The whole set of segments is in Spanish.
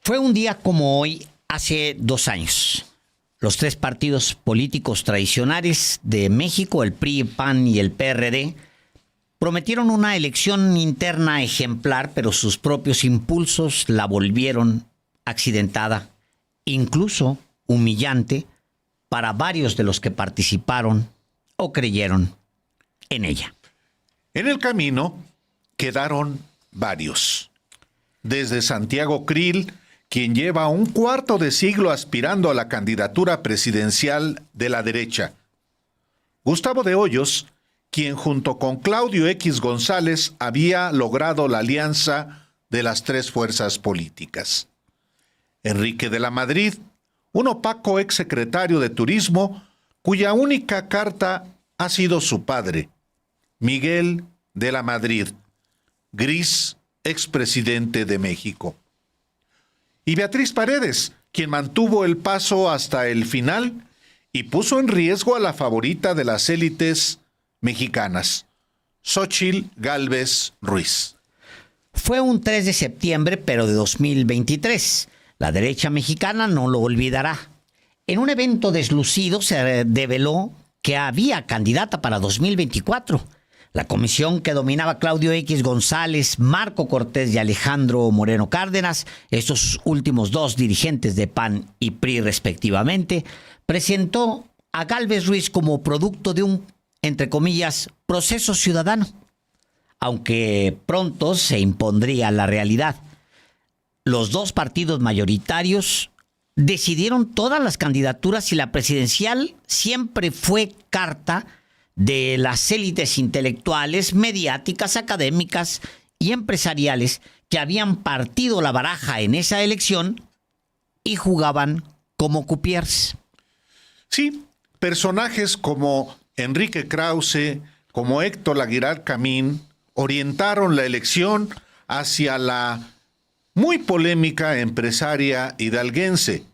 Fue un día como hoy, hace 2 años. Los 3 partidos políticos tradicionales de México, el PRI, el PAN y el PRD, prometieron una elección interna ejemplar, pero sus propios impulsos la volvieron accidentada, incluso humillante, para varios de los que participaron o creyeron en ella. En el camino quedaron varios. Desde Santiago Krill, quien lleva un cuarto de siglo aspirando a la candidatura presidencial de la derecha. Gustavo de Hoyos, quien junto con Claudio X González había logrado la alianza de las 3 fuerzas políticas. Enrique de la Madrid, un opaco exsecretario de Turismo, cuya única carta ha sido su padre, Miguel de la Madrid, gris expresidente de México. Y Beatriz Paredes, quien mantuvo el paso hasta el final y puso en riesgo a la favorita de las élites mexicanas, Xóchitl Gálvez Ruiz. Fue un 3 de septiembre, pero de 2023. La derecha mexicana no lo olvidará. En un evento deslucido se develó que había candidata para 2024. La comisión que dominaba Claudio X González, Marco Cortés y Alejandro Moreno Cárdenas, estos últimos 2 dirigentes de PAN y PRI respectivamente, presentó a Gálvez Ruiz como producto de un, entre comillas, proceso ciudadano, aunque pronto se impondría la realidad. Los 2 partidos mayoritarios decidieron todas las candidaturas y la presidencial siempre fue carta de las élites intelectuales, mediáticas, académicas y empresariales que habían partido la baraja en esa elección y jugaban como cupiers. Sí, personajes como Enrique Krause, como Héctor Aguilar Camín, orientaron la elección hacia la muy polémica empresaria hidalguense,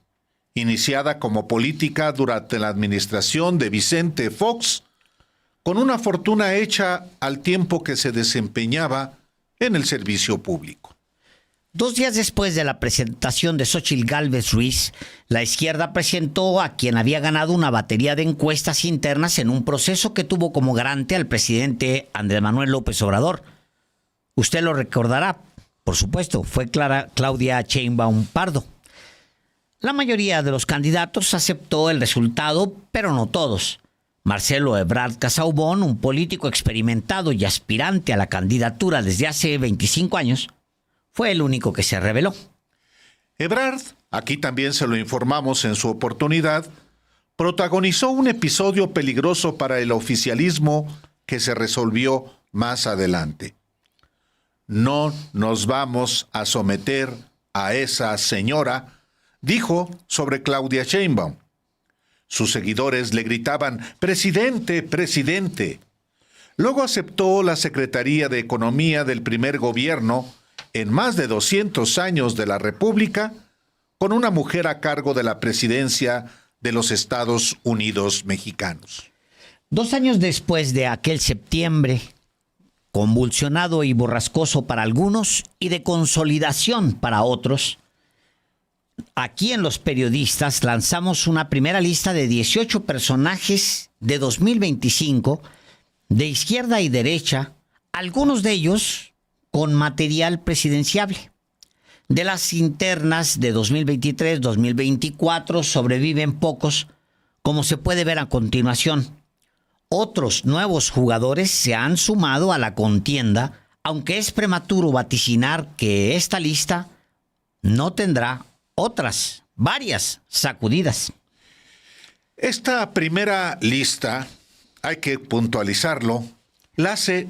iniciada como política durante la administración de Vicente Fox, con una fortuna hecha al tiempo que se desempeñaba en el servicio público. 2 días después de la presentación de Xóchitl Gálvez Ruiz, la izquierda presentó a quien había ganado una batería de encuestas internas en un proceso que tuvo como garante al presidente Andrés Manuel López Obrador. Usted lo recordará, por supuesto, fue Claudia Sheinbaum Pardo. La mayoría de los candidatos aceptó el resultado, pero no todos. Marcelo Ebrard Casaubon, un político experimentado y aspirante a la candidatura desde hace 25 años, fue el único que se rebeló. Ebrard, aquí también se lo informamos en su oportunidad, protagonizó un episodio peligroso para el oficialismo que se resolvió más adelante. No nos vamos a someter a esa señora, dijo sobre Claudia Sheinbaum. Sus seguidores le gritaban, «¡Presidente, presidente!». Luego aceptó la Secretaría de Economía del primer gobierno en más de 200 años de la República, con una mujer a cargo de la presidencia de los Estados Unidos mexicanos. 2 años después de aquel septiembre, convulsionado y borrascoso para algunos y de consolidación para otros, aquí en Los Periodistas lanzamos una primera lista de 18 personajes de 2025, de izquierda y derecha, algunos de ellos con material presidenciable. De las internas de 2023-2024 sobreviven pocos, como se puede ver a continuación. Otros nuevos jugadores se han sumado a la contienda, aunque es prematuro vaticinar que esta lista no tendrá varias sacudidas. Esta primera lista, hay que puntualizarlo, nace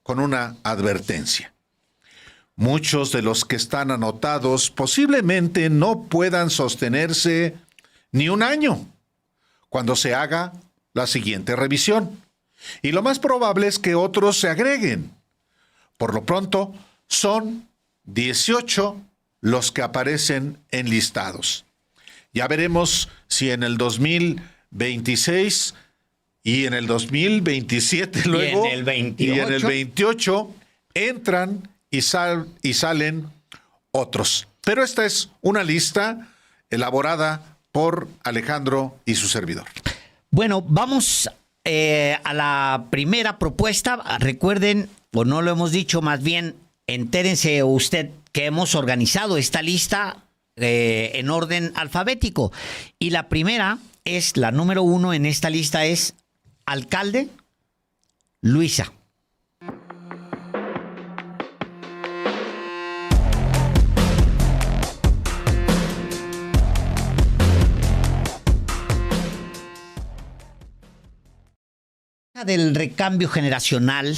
con una advertencia. Muchos de los que están anotados posiblemente no puedan sostenerse ni un año cuando se haga la siguiente revisión. Y lo más probable es que otros se agreguen. Por lo pronto, son 18 los que aparecen enlistados. Ya veremos si en el 2026 y en el 2027 luego y en el 28 entran y salen otros. Pero esta es una lista elaborada por Alejandro y su servidor. Bueno, vamos a la primera propuesta. Recuerden, o no lo hemos dicho, más bien, entérense usted que hemos organizado esta lista en orden alfabético. Y la primera es, la número 1 en esta lista es alcalde Luisa. Del recambio generacional,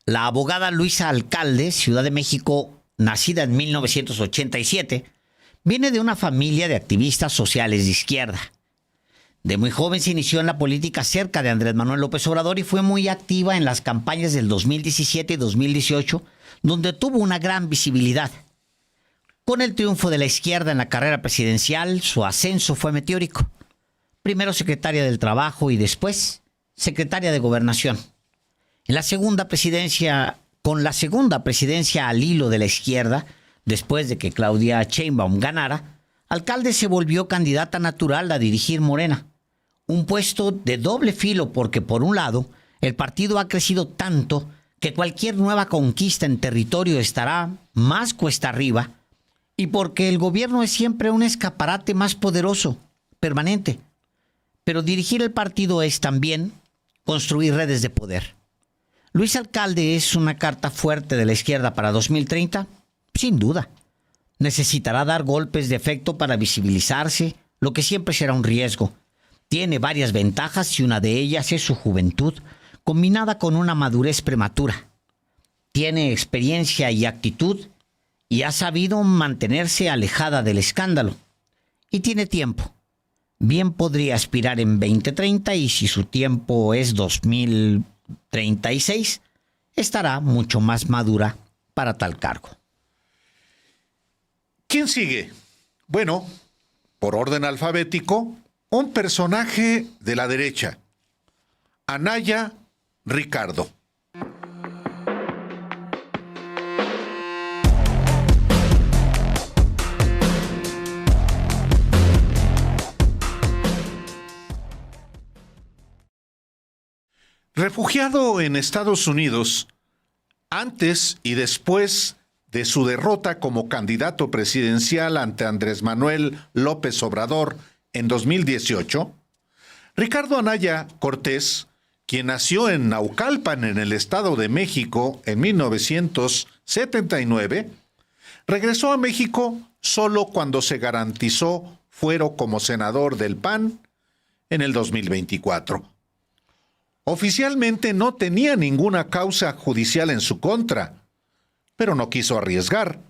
la abogada Luisa Alcalde, Ciudad de México, nacida en 1987, viene de una familia de activistas sociales de izquierda. De muy joven se inició en la política cerca de Andrés Manuel López Obrador y fue muy activa en las campañas del 2017 y 2018, donde tuvo una gran visibilidad. Con el triunfo de la izquierda en la carrera presidencial, su ascenso fue meteórico. Primero secretaria del Trabajo y después secretaria de Gobernación. En la segunda presidencia, con la segunda presidencia al hilo de la izquierda, después de que Claudia Sheinbaum ganara, Alcalde se volvió candidata natural a dirigir Morena. Un puesto de doble filo porque, por un lado, el partido ha crecido tanto que cualquier nueva conquista en territorio estará más cuesta arriba, y porque el gobierno es siempre un escaparate más poderoso, permanente. Pero dirigir el partido es también construir redes de poder. Luis Alcalde es una carta fuerte de la izquierda para 2030, sin duda. Necesitará dar golpes de efecto para visibilizarse, lo que siempre será un riesgo. Tiene varias ventajas y una de ellas es su juventud, combinada con una madurez prematura. Tiene experiencia y actitud y ha sabido mantenerse alejada del escándalo. Y tiene tiempo. Bien podría aspirar en 2030 y si su tiempo es 2036, estará mucho más madura para tal cargo. ¿Quién sigue? Bueno, por orden alfabético, un personaje de la derecha, Anaya Ricardo. Refugiado en Estados Unidos, antes y después de su derrota como candidato presidencial ante Andrés Manuel López Obrador en 2018, Ricardo Anaya Cortés, quien nació en Naucalpan, en el Estado de México, en 1979, regresó a México solo cuando se garantizó fuero como senador del PAN en el 2024. Oficialmente no tenía ninguna causa judicial en su contra, pero no quiso arriesgar.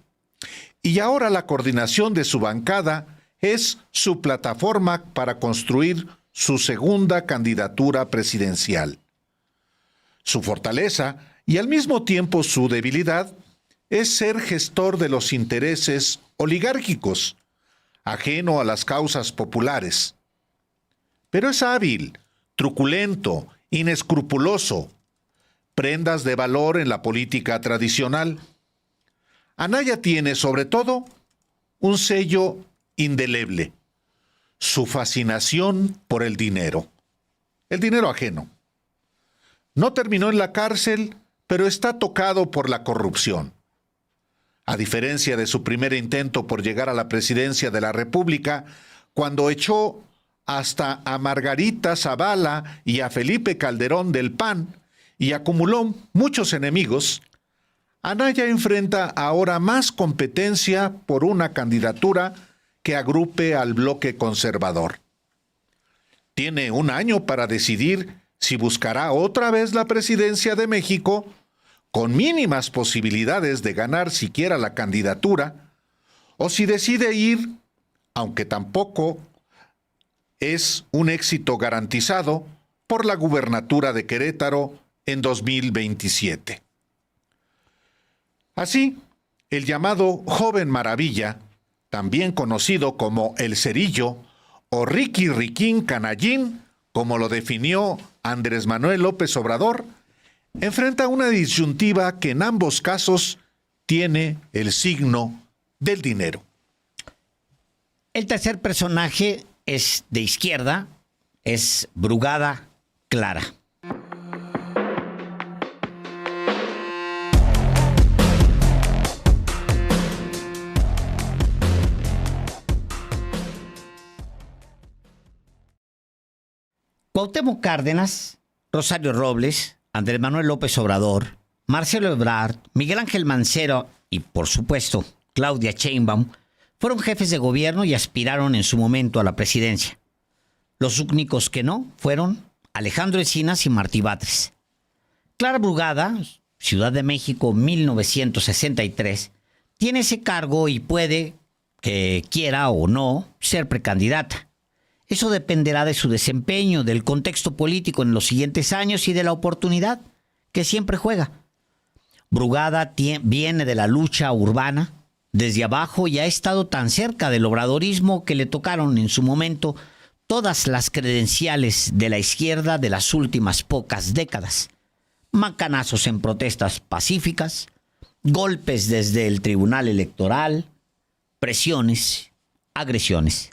Y ahora la coordinación de su bancada es su plataforma para construir su segunda candidatura presidencial. Su fortaleza y al mismo tiempo su debilidad es ser gestor de los intereses oligárquicos, ajeno a las causas populares. Pero es hábil, truculento, inescrupuloso, prendas de valor en la política tradicional. Anaya tiene, sobre todo, un sello indeleble: su fascinación por el dinero ajeno. No terminó en la cárcel, pero está tocado por la corrupción. A diferencia de su primer intento por llegar a la presidencia de la República, cuando echó hasta a Margarita Zavala y a Felipe Calderón del PAN y acumuló muchos enemigos, Anaya enfrenta ahora más competencia por una candidatura que agrupe al bloque conservador. Tiene un año para decidir si buscará otra vez la presidencia de México, con mínimas posibilidades de ganar siquiera la candidatura, o si decide ir, aunque tampoco es un éxito garantizado, por la gubernatura de Querétaro en 2027. Así, el llamado Joven Maravilla, también conocido como El Cerillo o Ricky Riquín Canallín, como lo definió Andrés Manuel López Obrador, enfrenta una disyuntiva que en ambos casos tiene el signo del dinero. El tercer personaje es de izquierda, es Brugada Clara. Cuauhtémoc Cárdenas, Rosario Robles, Andrés Manuel López Obrador, Marcelo Ebrard, Miguel Ángel Mancera y, por supuesto, Claudia Sheinbaum fueron jefes de gobierno y aspiraron en su momento a la presidencia. Los únicos que no fueron Alejandro Encinas y Martí Batres. Clara Brugada, Ciudad de México, 1963, tiene ese cargo y puede, que quiera o no, ser precandidata. Eso dependerá de su desempeño, del contexto político en los siguientes años y de la oportunidad que siempre juega. Brugada viene de la lucha urbana desde abajo y ha estado tan cerca del obradorismo que le tocaron en su momento todas las credenciales de la izquierda de las últimas pocas décadas. Macanazos en protestas pacíficas, golpes desde el Tribunal Electoral, presiones, agresiones.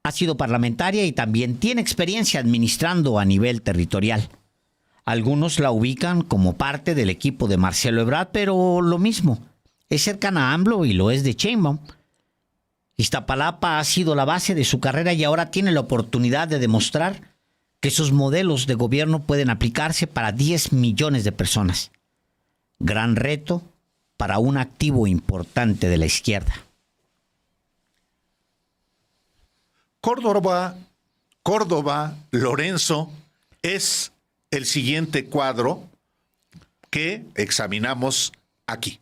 Ha sido parlamentaria y también tiene experiencia administrando a nivel territorial. Algunos la ubican como parte del equipo de Marcelo Ebrard, pero lo mismo, es cercana a AMLO y lo es de Sheinbaum. Iztapalapa ha sido la base de su carrera y ahora tiene la oportunidad de demostrar que sus modelos de gobierno pueden aplicarse para 10 millones de personas. Gran reto para un activo importante de la izquierda. Córdoba, Lorenzo, es el siguiente cuadro que examinamos aquí.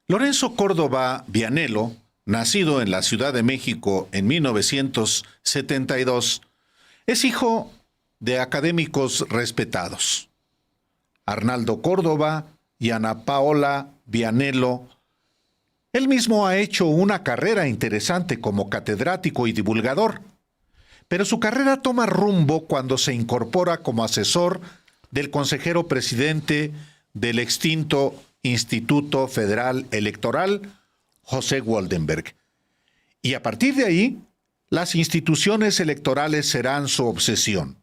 Lorenzo Córdoba Vianello, nacido en la Ciudad de México en 1972, es hijo de académicos respetados. Arnaldo Córdoba y Ana Paola Vianello. Él mismo ha hecho una carrera interesante como catedrático y divulgador, pero su carrera toma rumbo cuando se incorpora como asesor del consejero presidente del extinto Instituto Federal Electoral, José Woldenberg. Y a partir de ahí, las instituciones electorales serán su obsesión.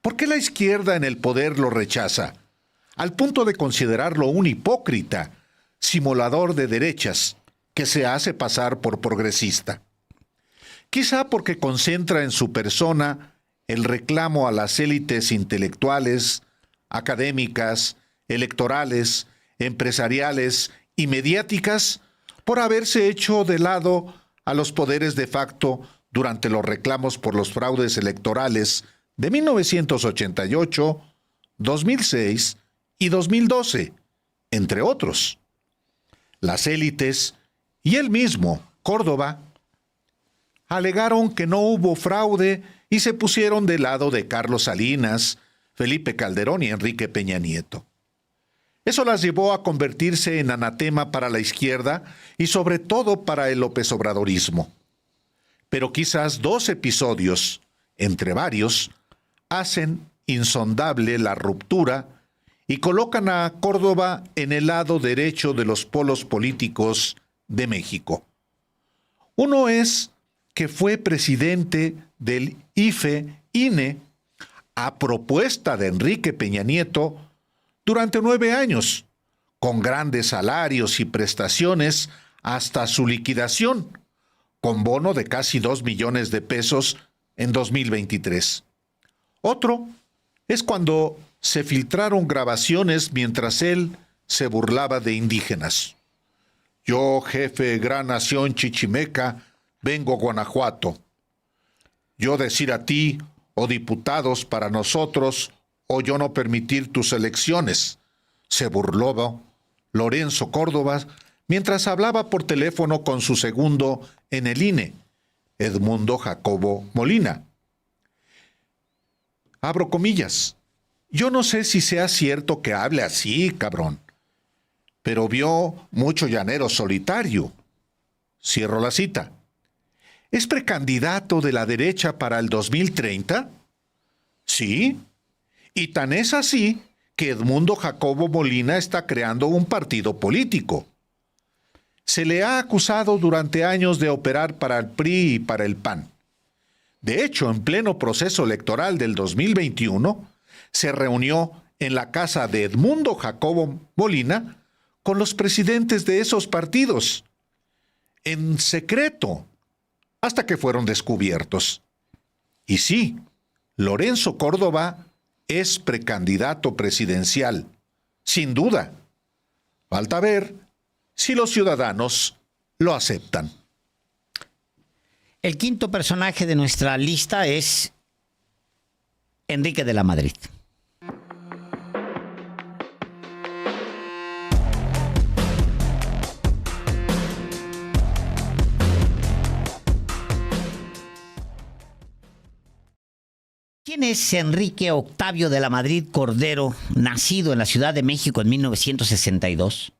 ¿Por qué la izquierda en el poder lo rechaza, al punto de considerarlo un hipócrita, simulador de derechas, que se hace pasar por progresista? Quizá porque concentra en su persona el reclamo a las élites intelectuales, académicas, electorales, empresariales y mediáticas por haberse hecho de lado a los poderes de facto durante los reclamos por los fraudes electorales de 1988, 2006 y 2012, entre otros. Las élites y él mismo, Córdoba, alegaron que no hubo fraude y se pusieron del lado de Carlos Salinas, Felipe Calderón y Enrique Peña Nieto. Eso las llevó a convertirse en anatema para la izquierda y sobre todo para el López Obradorismo. Pero quizás 2 episodios, entre varios, hacen insondable la ruptura y colocan a Córdoba en el lado derecho de los polos políticos de México. Uno es que fue presidente del IFE-INE a propuesta de Enrique Peña Nieto durante 9 años, con grandes salarios y prestaciones hasta su liquidación, con bono de casi 2 millones de pesos en 2023. Otro es cuando se filtraron grabaciones mientras él se burlaba de indígenas. Yo, jefe gran nación chichimeca, vengo Guanajuato. Yo decir a ti, o diputados para nosotros, o yo no permitir tus elecciones, se burló Lorenzo Córdoba mientras hablaba por teléfono con su segundo en el INE, Edmundo Jacobo Molina. Abro comillas. Yo no sé si sea cierto que hable así, cabrón, pero vio mucho llanero solitario. Cierro la cita. ¿Es precandidato de la derecha para el 2030? Sí. Y tan es así que Edmundo Jacobo Molina está creando un partido político. Se le ha acusado durante años de operar para el PRI y para el PAN. De hecho, en pleno proceso electoral del 2021, se reunió en la casa de Edmundo Jacobo Molina con los presidentes de esos partidos, en secreto, hasta que fueron descubiertos. Y sí, Lorenzo Córdoba es precandidato presidencial, sin duda. Falta ver si los ciudadanos lo aceptan. El quinto personaje de nuestra lista es Enrique de la Madrid. ¿Quién es Enrique Octavio de la Madrid Cordero, nacido en la Ciudad de México en 1962?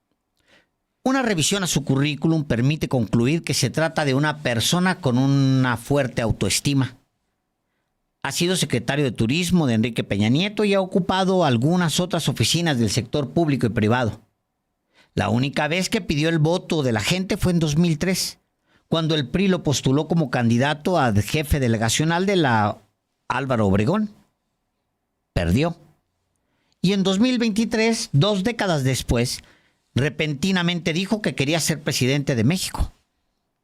Una revisión a su currículum permite concluir que se trata de una persona con una fuerte autoestima. Ha sido secretario de Turismo de Enrique Peña Nieto y ha ocupado algunas otras oficinas del sector público y privado. La única vez que pidió el voto de la gente fue en 2003, cuando el PRI lo postuló como candidato a jefe delegacional de la Álvaro Obregón. Perdió. Y en 2023, 2 décadas después, repentinamente dijo que quería ser presidente de México.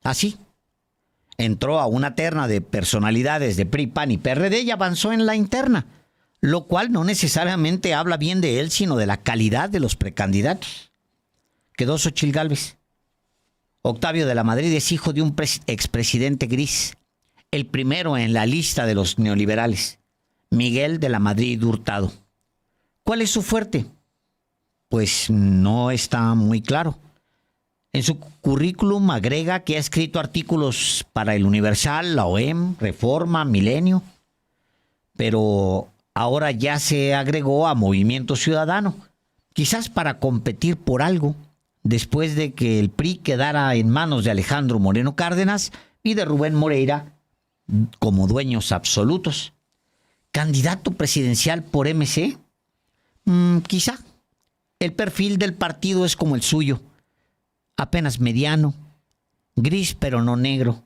Así. Entró a una terna de personalidades de PRI, PAN y PRD y avanzó en la interna, lo cual no necesariamente habla bien de él, sino de la calidad de los precandidatos. Quedó Xóchitl Gálvez. Octavio de la Madrid es hijo de un expresidente gris, el primero en la lista de los neoliberales, Miguel de la Madrid Hurtado. ¿Cuál es su fuerte? Pues no está muy claro. En su currículum agrega que ha escrito artículos para El Universal, la OEM, Reforma, Milenio, pero ahora ya se agregó a Movimiento Ciudadano, quizás para competir por algo, después de que el PRI quedara en manos de Alejandro Moreno Cárdenas y de Rubén Moreira como dueños absolutos. ¿Candidato presidencial por MC? Quizá. El perfil del partido es como el suyo, apenas mediano, gris pero no negro,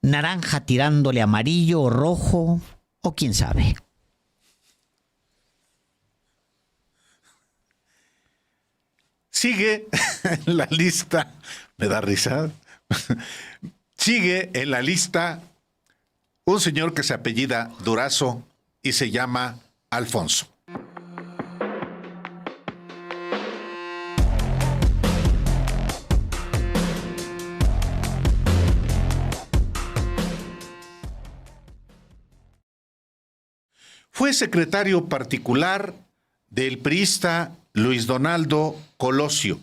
naranja tirándole amarillo o rojo, o quién sabe. Sigue en la lista, me da risa, sigue en la lista un señor que se apellida Durazo y se llama Alfonso. Fue secretario particular del priista Luis Donaldo Colosio,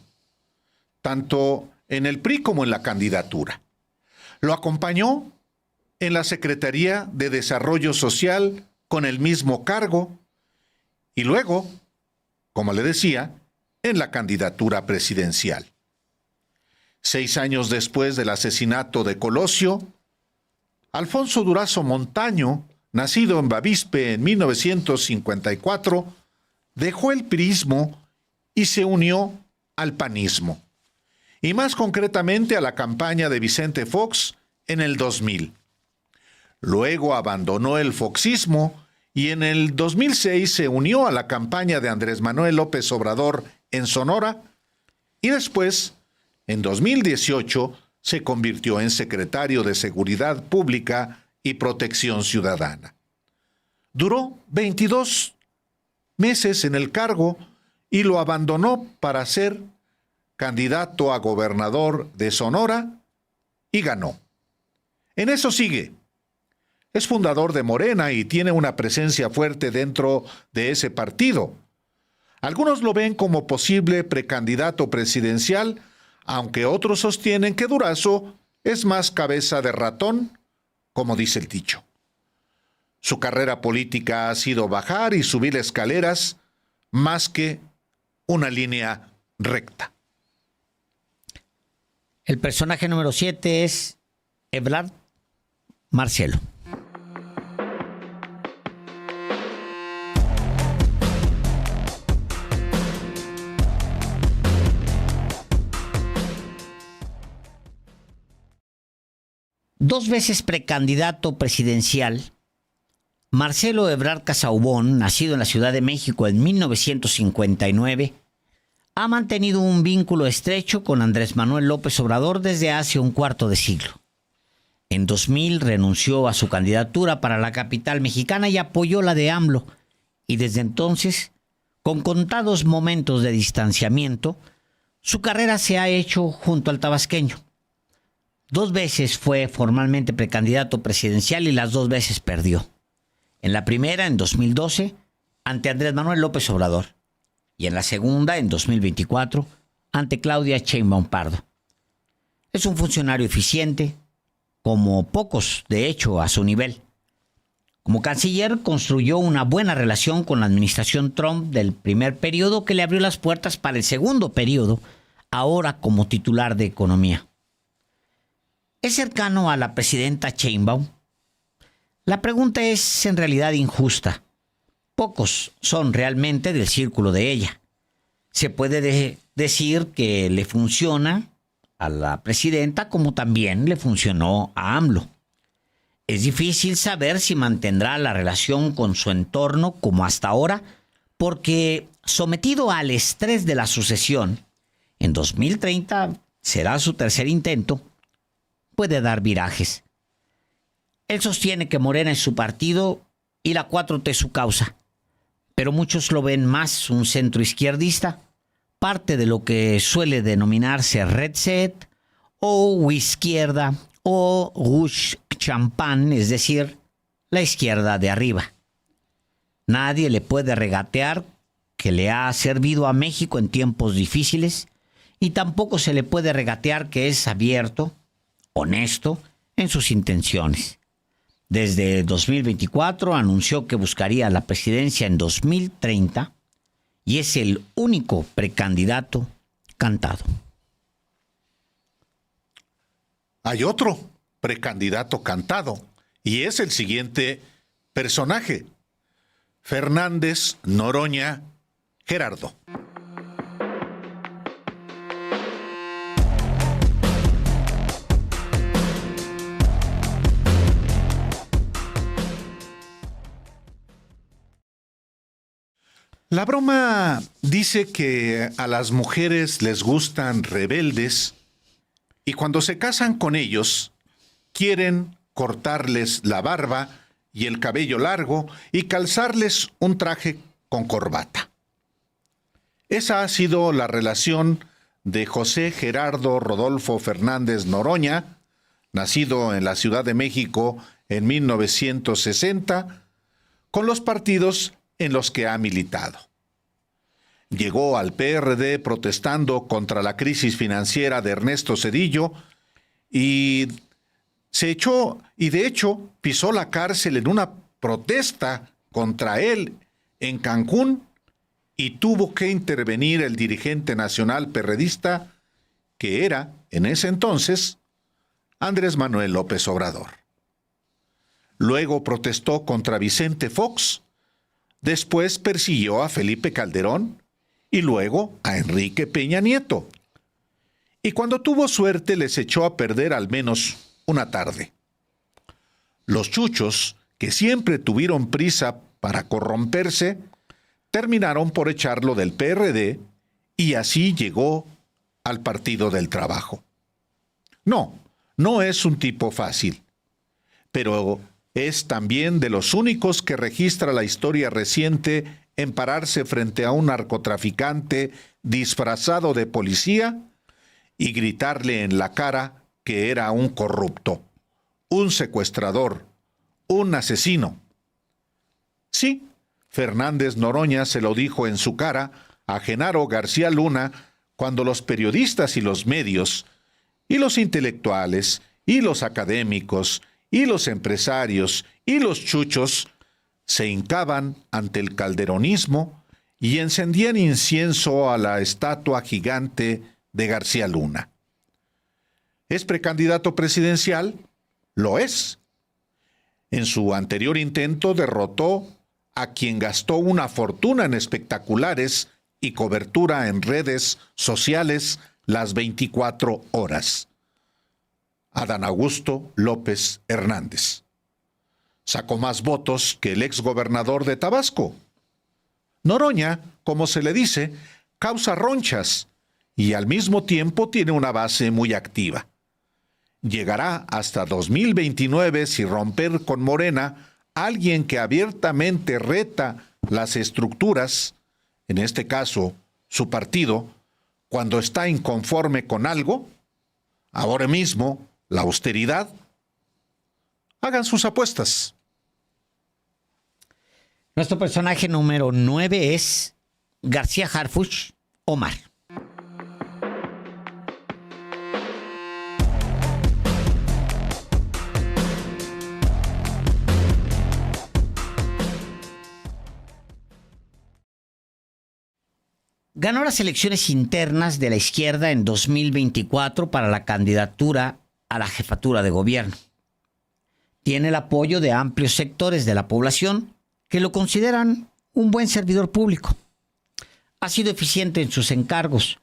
tanto en el PRI como en la candidatura. Lo acompañó en la Secretaría de Desarrollo Social con el mismo cargo y luego, como le decía, en la candidatura presidencial. 6 años después del asesinato de Colosio, Alfonso Durazo Montaño, nacido en Bavispe en 1954, dejó el priismo y se unió al panismo, y más concretamente a la campaña de Vicente Fox en el 2000. Luego abandonó el foxismo y en el 2006 se unió a la campaña de Andrés Manuel López Obrador en Sonora y después, en 2018, se convirtió en secretario de Seguridad Pública y Protección Ciudadana. Duró 22 meses en el cargo y lo abandonó para ser candidato a gobernador de Sonora y ganó. En eso sigue. Es fundador de Morena y tiene una presencia fuerte dentro de ese partido. Algunos lo ven como posible precandidato presidencial, aunque otros sostienen que Durazo es más cabeza de ratón, como dice el dicho. Su carrera política ha sido bajar y subir escaleras más que una línea recta. El personaje número 7 es Ebrard Marcelo. Dos veces precandidato presidencial, Marcelo Ebrard Casaubon, nacido en la Ciudad de México en 1959, ha mantenido un vínculo estrecho con Andrés Manuel López Obrador desde hace un cuarto de siglo. En 2000 renunció a su candidatura para la capital mexicana y apoyó la de AMLO, y desde entonces, con contados momentos de distanciamiento, su carrera se ha hecho junto al tabasqueño. Dos veces fue formalmente precandidato presidencial y las dos veces perdió. En la primera, en 2012, ante Andrés Manuel López Obrador. Y en la segunda, en 2024, ante Claudia Sheinbaum Pardo. Es un funcionario eficiente, como pocos, de hecho, a su nivel. Como canciller, construyó una buena relación con la administración Trump del primer periodo que le abrió las puertas para el segundo periodo, ahora como titular de Economía. ¿Es cercano a la presidenta Sheinbaum? La pregunta es en realidad injusta. Pocos son realmente del círculo de ella. Se puede decir que le funciona a la presidenta como también le funcionó a AMLO. Es difícil saber si mantendrá la relación con su entorno como hasta ahora, porque sometido al estrés de la sucesión, en 2030 será su tercer intento, puede dar virajes. Él sostiene que Morena es su partido y la 4T su causa, pero muchos lo ven más un centro izquierdista, parte de lo que suele denominarse Red Set o izquierda o Rouge Champagne, es decir, la izquierda de arriba. Nadie le puede regatear que le ha servido a México en tiempos difíciles y tampoco se le puede regatear que es abierto, honesto en sus intenciones. Desde 2024 anunció que buscaría la presidencia en 2030 y es el único precandidato cantado. Hay otro precandidato cantado y es el siguiente personaje: Fernández Noroña Gerardo. La broma dice que a las mujeres les gustan rebeldes y cuando se casan con ellos quieren cortarles la barba y el cabello largo y calzarles un traje con corbata. Esa ha sido la relación de José Gerardo Rodolfo Fernández Noroña, nacido en la Ciudad de México en 1960, con los partidos en los que ha militado. Llegó al PRD protestando contra la crisis financiera de Ernesto Zedillo y de hecho pisó la cárcel en una protesta contra él en Cancún y tuvo que intervenir el dirigente nacional perredista que era, en ese entonces, Andrés Manuel López Obrador. Luego protestó contra Vicente Fox. Después persiguió a Felipe Calderón y luego a Enrique Peña Nieto. Y cuando tuvo suerte les echó a perder al menos una tarde. Los chuchos, que siempre tuvieron prisa para corromperse, terminaron por echarlo del PRD y así llegó al Partido del Trabajo. No es un tipo fácil, pero es también de los únicos que registra la historia reciente en pararse frente a un narcotraficante disfrazado de policía y gritarle en la cara que era un corrupto, un secuestrador, un asesino. Sí, Fernández Noroña se lo dijo en su cara a Genaro García Luna cuando los periodistas y los medios, y los intelectuales, y los académicos, y los empresarios, y los chuchos se hincaban ante el calderonismo y encendían incienso a la estatua gigante de García Luna. ¿Es precandidato presidencial? Lo es, En su anterior intento derrotó a quien gastó una fortuna en espectaculares y cobertura en redes sociales las 24 horas. Adán Augusto López Hernández. Sacó más votos que el exgobernador de Tabasco. Noroña, como se le dice, causa ronchas y al mismo tiempo tiene una base muy activa. Llegará hasta 2029 sin romper con Morena alguien que abiertamente reta las estructuras, en este caso su partido, cuando está inconforme con algo, ahora mismo la austeridad. Hagan sus apuestas. Nuestro personaje número 9 es García Harfuch, Omar. Ganó las elecciones internas de la izquierda en 2024 para la candidatura a la jefatura de gobierno. Tiene el apoyo de amplios sectores de la población que lo consideran un buen servidor público. Ha sido eficiente en sus encargos,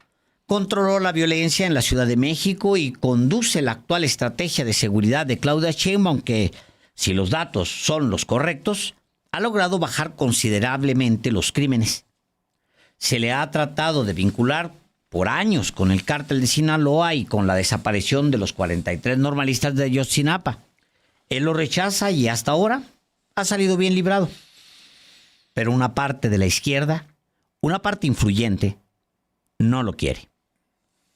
controló la violencia en la Ciudad de México y conduce la actual estrategia de seguridad de Claudia Sheinbaum, que, si los datos son los correctos, ha logrado bajar considerablemente los crímenes. Se le ha tratado de vincular por años con el cártel de Sinaloa y con la desaparición de los 43 normalistas de Ayotzinapa. Él lo rechaza y hasta ahora ha salido bien librado. Pero una parte de la izquierda, una parte influyente, no lo quiere.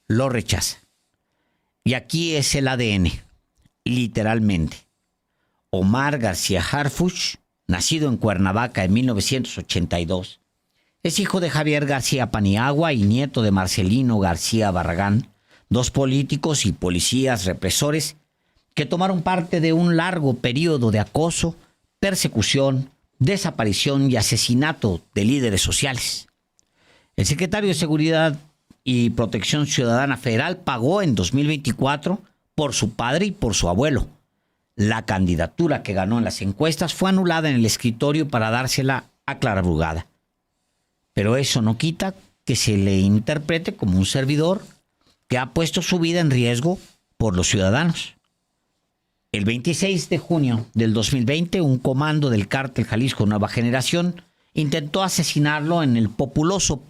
Lo rechaza. Y aquí es el ADN, literalmente. Omar García Harfuch, nacido en Cuernavaca en 1982, es hijo de Javier García Paniagua y nieto de Marcelino García Barragán, dos políticos y policías represores que tomaron parte de un largo periodo de acoso, persecución, desaparición y asesinato de líderes sociales. El secretario de Seguridad y Protección Ciudadana Federal pagó en 2024 por su padre y por su abuelo. La candidatura que ganó en las encuestas fue anulada en el escritorio para dársela a Clara Brugada. Pero eso no quita que se le interprete como un servidor que ha puesto su vida en riesgo por los ciudadanos. El 26 de junio del 2020, un comando del cártel Jalisco Nueva Generación intentó asesinarlo en el populoso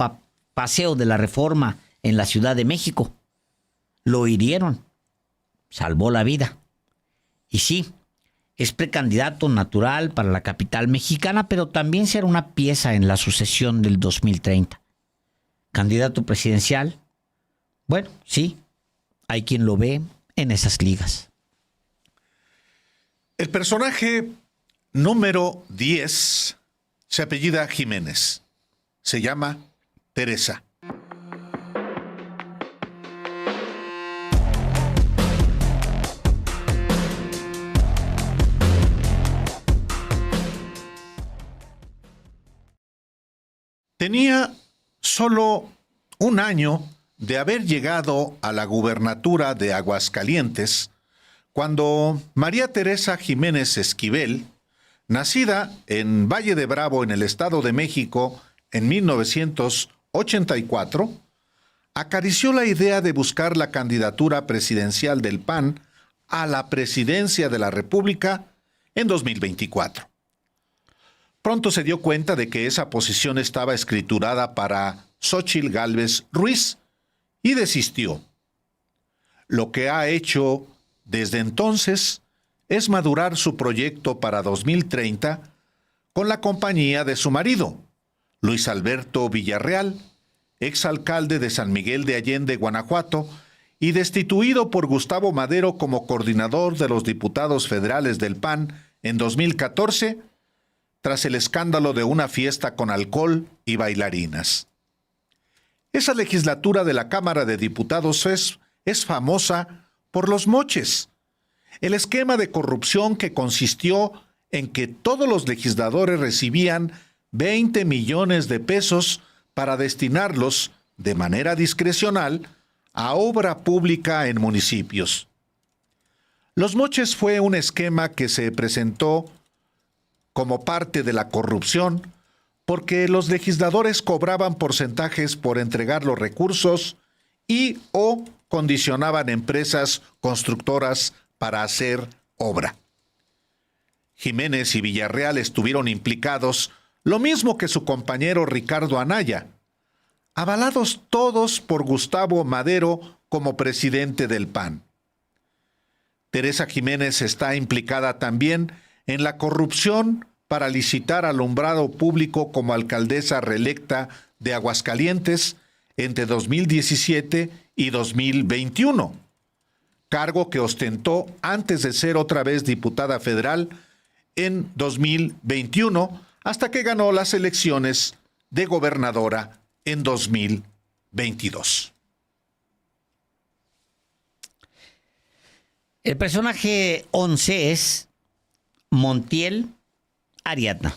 Paseo de la Reforma en la Ciudad de México. Lo hirieron. Salvó la vida. Y sí, es precandidato natural para la capital mexicana, pero también será una pieza en la sucesión del 2030. ¿Candidato presidencial? Bueno, sí, hay quien lo ve en esas ligas. El personaje número 10 se apellida Jiménez. Se llama Teresa. Tenía solo un año de haber llegado a la gubernatura de Aguascalientes cuando María Teresa Jiménez Esquivel, nacida en Valle de Bravo, en el Estado de México, en 1984, acarició la idea de buscar la candidatura presidencial del PAN a la presidencia de la República en 2024. Pronto se dio cuenta de que esa posición estaba escriturada para Xóchitl Gálvez Ruiz y desistió. Lo que ha hecho desde entonces es madurar su proyecto para 2030 con la compañía de su marido, Luis Alberto Villarreal, exalcalde de San Miguel de Allende, Guanajuato, y destituido por Gustavo Madero como coordinador de los diputados federales del PAN en 2014, tras el escándalo de una fiesta con alcohol y bailarinas. Esa legislatura de la Cámara de Diputados es famosa por los moches, el esquema de corrupción que consistió en que todos los legisladores recibían 20 millones de pesos para destinarlos de manera discrecional a obra pública en municipios. Los moches fue un esquema que se presentó como parte de la corrupción, porque los legisladores cobraban porcentajes por entregar los recursos y o condicionaban empresas constructoras para hacer obra. Jiménez y Villarreal estuvieron implicados, lo mismo que su compañero Ricardo Anaya, avalados todos por Gustavo Madero como presidente del PAN. Teresa Jiménez está implicada también en la corrupción para licitar alumbrado público como alcaldesa reelecta de Aguascalientes entre 2017 y 2021, cargo que ostentó antes de ser otra vez diputada federal en 2021, hasta que ganó las elecciones de gobernadora en 2022. El personaje 11 es Montiel Ariadna.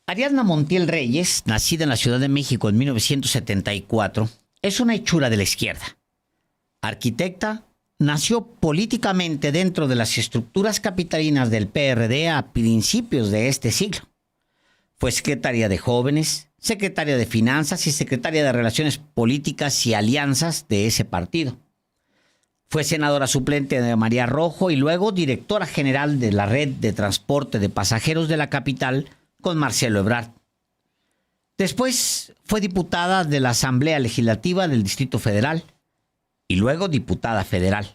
Ariadna Montiel Reyes, nacida en la Ciudad de México en 1974, es una hechura de la izquierda. Arquitecta, nació políticamente dentro de las estructuras capitalinas del PRD a principios de este siglo. Fue secretaria de Jóvenes, secretaria de Finanzas y secretaria de Relaciones Políticas y Alianzas de ese partido. Fue senadora suplente de María Rojo y luego directora general de la Red de Transporte de Pasajeros de la capital con Marcelo Ebrard. Después fue diputada de la Asamblea Legislativa del Distrito Federal y luego diputada federal.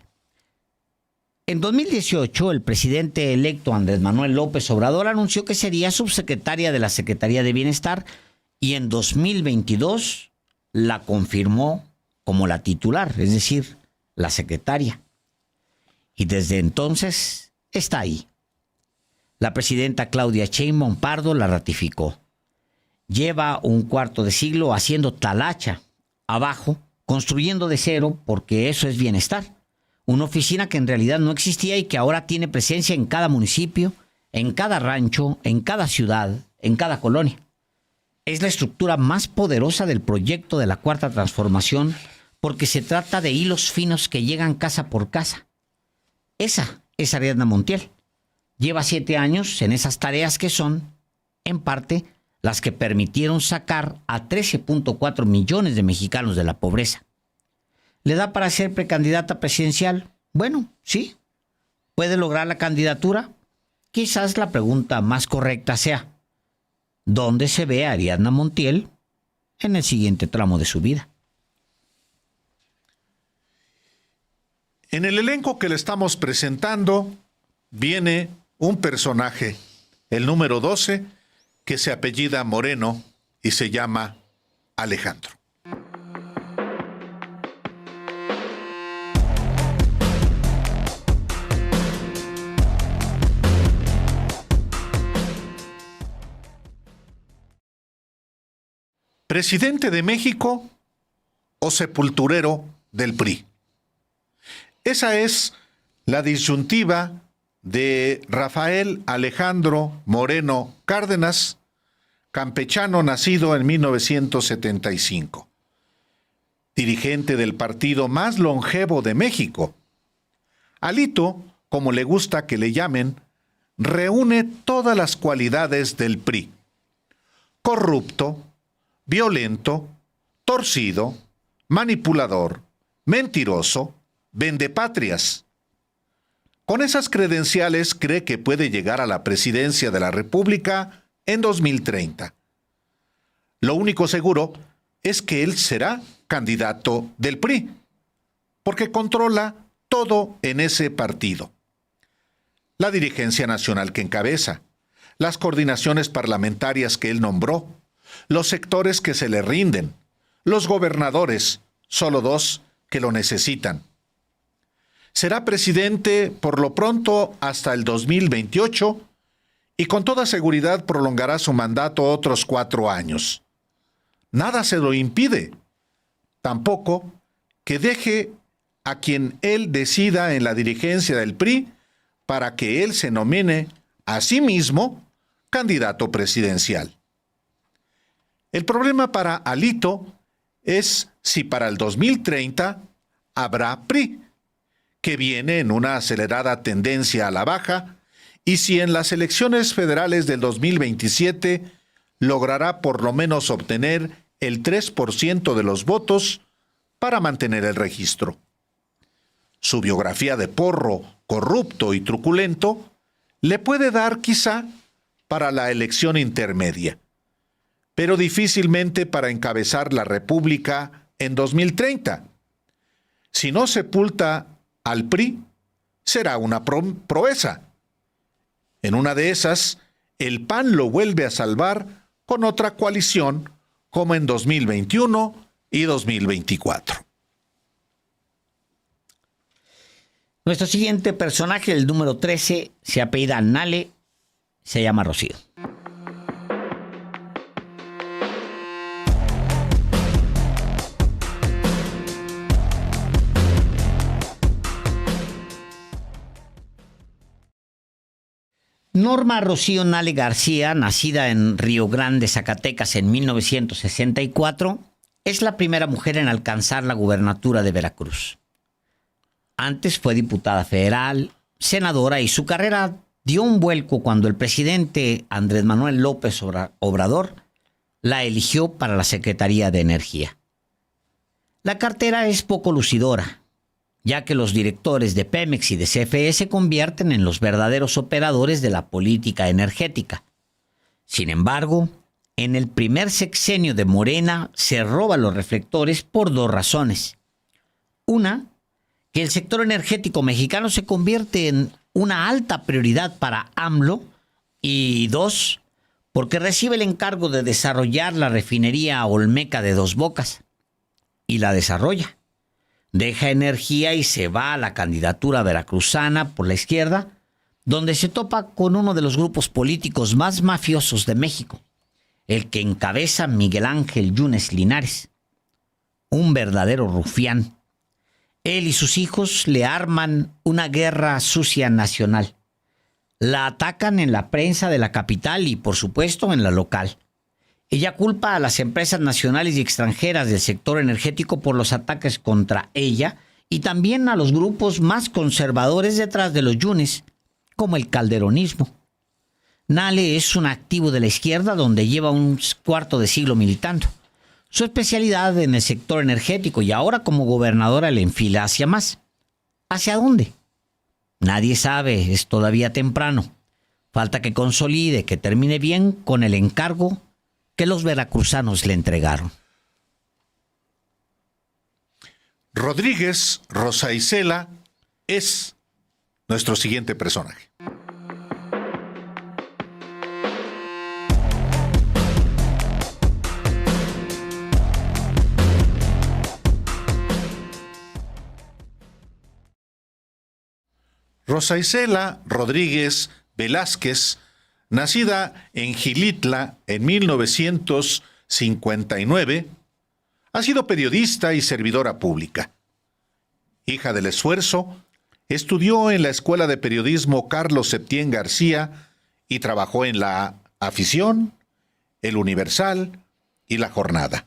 En 2018, el presidente electo Andrés Manuel López Obrador anunció que sería subsecretaria de la Secretaría de Bienestar y en 2022 la confirmó como la titular, es decir, la secretaria. Y desde entonces está ahí. La presidenta Claudia Sheinbaum Pardo la ratificó. Lleva un cuarto de siglo haciendo talacha abajo, construyendo de cero, porque eso es bienestar. Una oficina que en realidad no existía y que ahora tiene presencia en cada municipio, en cada rancho, en cada ciudad, en cada colonia. Es la estructura más poderosa del proyecto de la Cuarta Transformación porque se trata de hilos finos que llegan casa por casa. Esa es Ariadna Montiel. Lleva 7 años en esas tareas que son, en parte, las que permitieron sacar a 13.4 millones de mexicanos de la pobreza. ¿Le da para ser precandidata presidencial? Bueno, sí. ¿Puede lograr la candidatura? Quizás la pregunta más correcta sea, ¿dónde se ve a Ariadna Montiel en el siguiente tramo de su vida? En el elenco que le estamos presentando viene un personaje, el número 12, que se apellida Moreno y se llama Alejandro. ¿Presidente de México o sepulturero del PRI? Esa es la disyuntiva de Rafael Alejandro Moreno Cárdenas, campechano nacido en 1975, dirigente del partido más longevo de México. Alito, como le gusta que le llamen, reúne todas las cualidades del PRI: corrupto, violento, torcido, manipulador, mentiroso, vendepatrias. Con esas credenciales cree que puede llegar a la presidencia de la República en 2030. Lo único seguro es que él será candidato del PRI, porque controla todo en ese partido. La dirigencia nacional que encabeza, las coordinaciones parlamentarias que él nombró, los sectores que se le rinden, los gobernadores, solo 2 que lo necesitan. Será presidente por lo pronto hasta el 2028 y con toda seguridad prolongará su mandato otros 4 años. Nada se lo impide. Tampoco que deje a quien él decida en la dirigencia del PRI para que él se nomine a sí mismo candidato presidencial. El problema para Alito es si para el 2030 habrá PRI, que viene en una acelerada tendencia a la baja, y si en las elecciones federales del 2027 logrará por lo menos obtener el 3% de los votos para mantener el registro. Su biografía de porro, corrupto y truculento le puede dar quizá para la elección intermedia, pero difícilmente para encabezar la República en 2030. Si no sepulta al PRI, será una proeza. En una de esas, el PAN lo vuelve a salvar con otra coalición, como en 2021 y 2024. Nuestro siguiente personaje, el número 13, se apellida Nale, se llama Rocío. Norma Rocío Nale García, nacida en Río Grande, Zacatecas, en 1964, es la primera mujer en alcanzar la gubernatura de Veracruz. Antes fue diputada federal, senadora, y su carrera dio un vuelco cuando el presidente Andrés Manuel López Obrador la eligió para la Secretaría de Energía. La cartera es poco lucidora, ya que los directores de Pemex y de CFE se convierten en los verdaderos operadores de la política energética. Sin embargo, en el primer sexenio de Morena se roban los reflectores por dos razones. Una, que el sector energético mexicano se convierte en una alta prioridad para AMLO, y dos, porque recibe el encargo de desarrollar la refinería Olmeca de Dos Bocas, y la desarrolla. Deja Energía y se va a la candidatura veracruzana por la izquierda, donde se topa con uno de los grupos políticos más mafiosos de México, el que encabeza Miguel Ángel Yunes Linares, un verdadero rufián. Él y sus hijos le arman una guerra sucia nacional. La atacan en la prensa de la capital y, por supuesto, en la local. Ella culpa a las empresas nacionales y extranjeras del sector energético por los ataques contra ella y también a los grupos más conservadores detrás de los Yunes, como el calderonismo. Nale es un activo de la izquierda donde lleva un cuarto de siglo militando. Su especialidad en el sector energético, y ahora como gobernadora le enfila hacia más. ¿Hacia dónde? Nadie sabe, es todavía temprano. Falta que consolide, que termine bien con el encargo que los veracruzanos le entregaron. Rodríguez Rosa Isela es nuestro siguiente personaje. Rosa Isela Rodríguez Velázquez, nacida en Gilitla en 1959, ha sido periodista y servidora pública. Hija del esfuerzo, estudió en la Escuela de Periodismo Carlos Septién García y trabajó en La Afición, El Universal y La Jornada.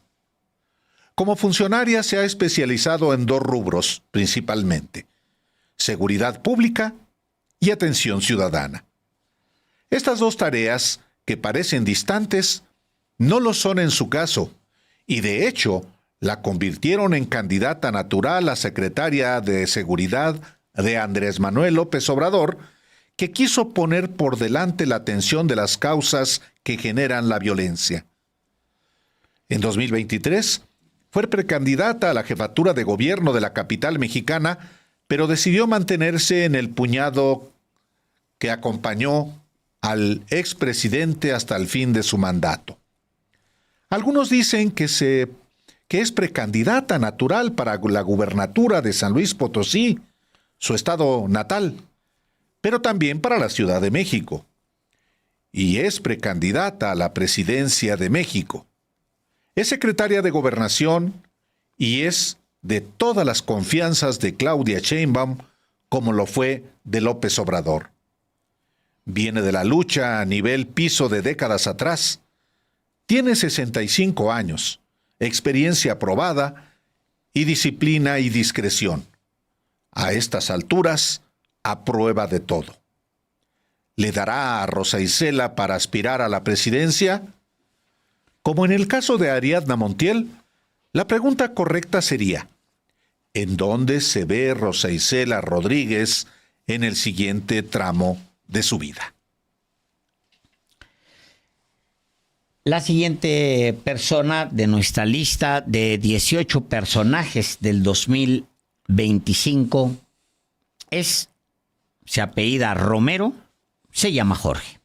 Como funcionaria se ha especializado en dos rubros principalmente: seguridad pública y atención ciudadana. Estas dos tareas, que parecen distantes, no lo son en su caso, y de hecho la convirtieron en candidata natural a secretaria de Seguridad de Andrés Manuel López Obrador, que quiso poner por delante la atención de las causas que generan la violencia. En 2023 fue precandidata a la jefatura de gobierno de la capital mexicana, pero decidió mantenerse en el puñado que acompañó al expresidente hasta el fin de su mandato. Algunos dicen que es precandidata natural para la gubernatura de San Luis Potosí, su estado natal, pero también para la Ciudad de México. Y es precandidata a la presidencia de México. Es secretaria de Gobernación y es de todas las confianzas de Claudia Sheinbaum, como lo fue de López Obrador. Viene de la lucha a nivel piso de décadas atrás. Tiene 65 años, experiencia probada y disciplina y discreción. A estas alturas, a prueba de todo. ¿Le dará a Rosa Isela para aspirar a la presidencia? Como en el caso de Ariadna Montiel, la pregunta correcta sería: ¿en dónde se ve Rosa Isela Rodríguez en el siguiente tramo de su vida? La siguiente persona de nuestra lista de 18 personajes del 2025 se apellida Romero, se llama Jorge.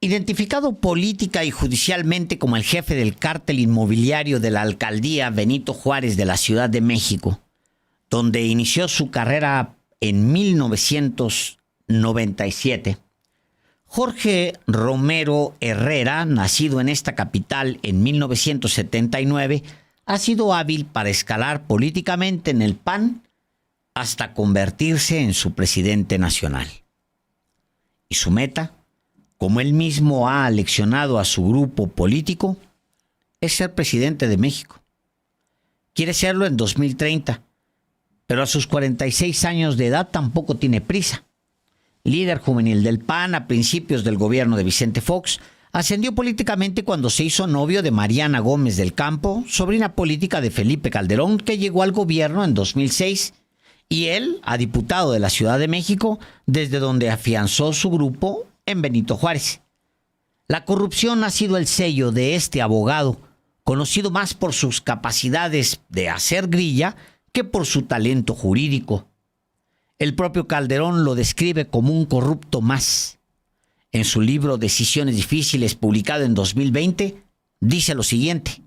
Identificado política y judicialmente como el jefe del cártel inmobiliario de la alcaldía Benito Juárez de la Ciudad de México, donde inició su carrera en 1997, Jorge Romero Herrera, nacido en esta capital en 1979, ha sido hábil para escalar políticamente en el PAN hasta convertirse en su presidente nacional. Y su meta, como él mismo ha aleccionado a su grupo político, es ser presidente de México. Quiere serlo en 2030, pero a sus 46 años de edad tampoco tiene prisa. Líder juvenil del PAN a principios del gobierno de Vicente Fox, ascendió políticamente cuando se hizo novio de Mariana Gómez del Campo, sobrina política de Felipe Calderón, que llegó al gobierno en 2006, y él a diputado de la Ciudad de México, desde donde afianzó su grupo en Benito Juárez. La corrupción ha sido el sello de este abogado, conocido más por sus capacidades de hacer grilla que por su talento jurídico. El propio Calderón lo describe como un corrupto más. En su libro Decisiones Difíciles, publicado en 2020, dice lo siguiente,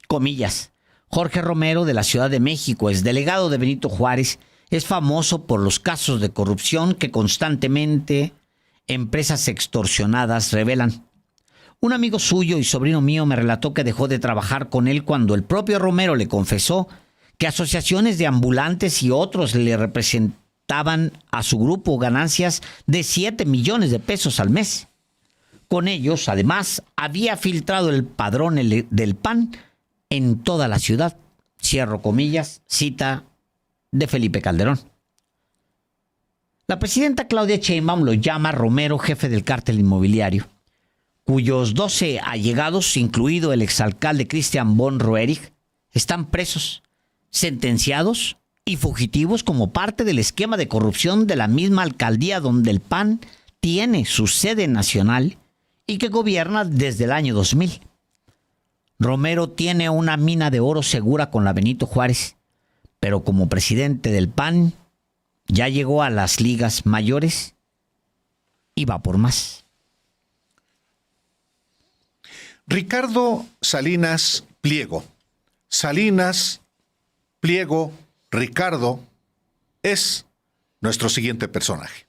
comillas: Jorge Romero, de la Ciudad de México, es delegado de Benito Juárez, es famoso por los casos de corrupción que constantemente empresas extorsionadas revelan. Un amigo suyo y sobrino mío me relató que dejó de trabajar con él cuando el propio Romero le confesó que asociaciones de ambulantes y otros le representaban a su grupo ganancias de 7 millones de pesos al mes. Con ellos, además, había filtrado el padrón del PAN en toda la ciudad. Cierro comillas, cita de Felipe Calderón. La presidenta Claudia Sheinbaum lo llama Romero jefe del cártel inmobiliario, cuyos 12 allegados, incluido el exalcalde Christian von Roerich, están presos, sentenciados y fugitivos como parte del esquema de corrupción de la misma alcaldía donde el PAN tiene su sede nacional y que gobierna desde el año 2000. Romero tiene una mina de oro segura con la Benito Juárez, pero como presidente del PAN ya llegó a las ligas mayores y va por más. Ricardo Salinas Pliego. Salinas Pliego Ricardo es nuestro siguiente personaje.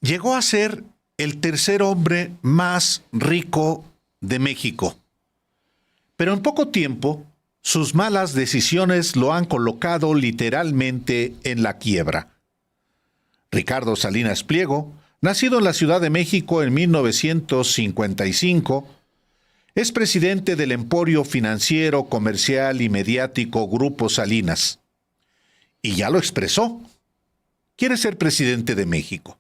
Llegó a ser el tercer hombre más rico de México. Pero en poco tiempo, sus malas decisiones lo han colocado literalmente en la quiebra. Ricardo Salinas Pliego, nacido en la Ciudad de México en 1955, es presidente del emporio financiero, comercial y mediático Grupo Salinas. Y ya lo expresó. Quiere ser presidente de México.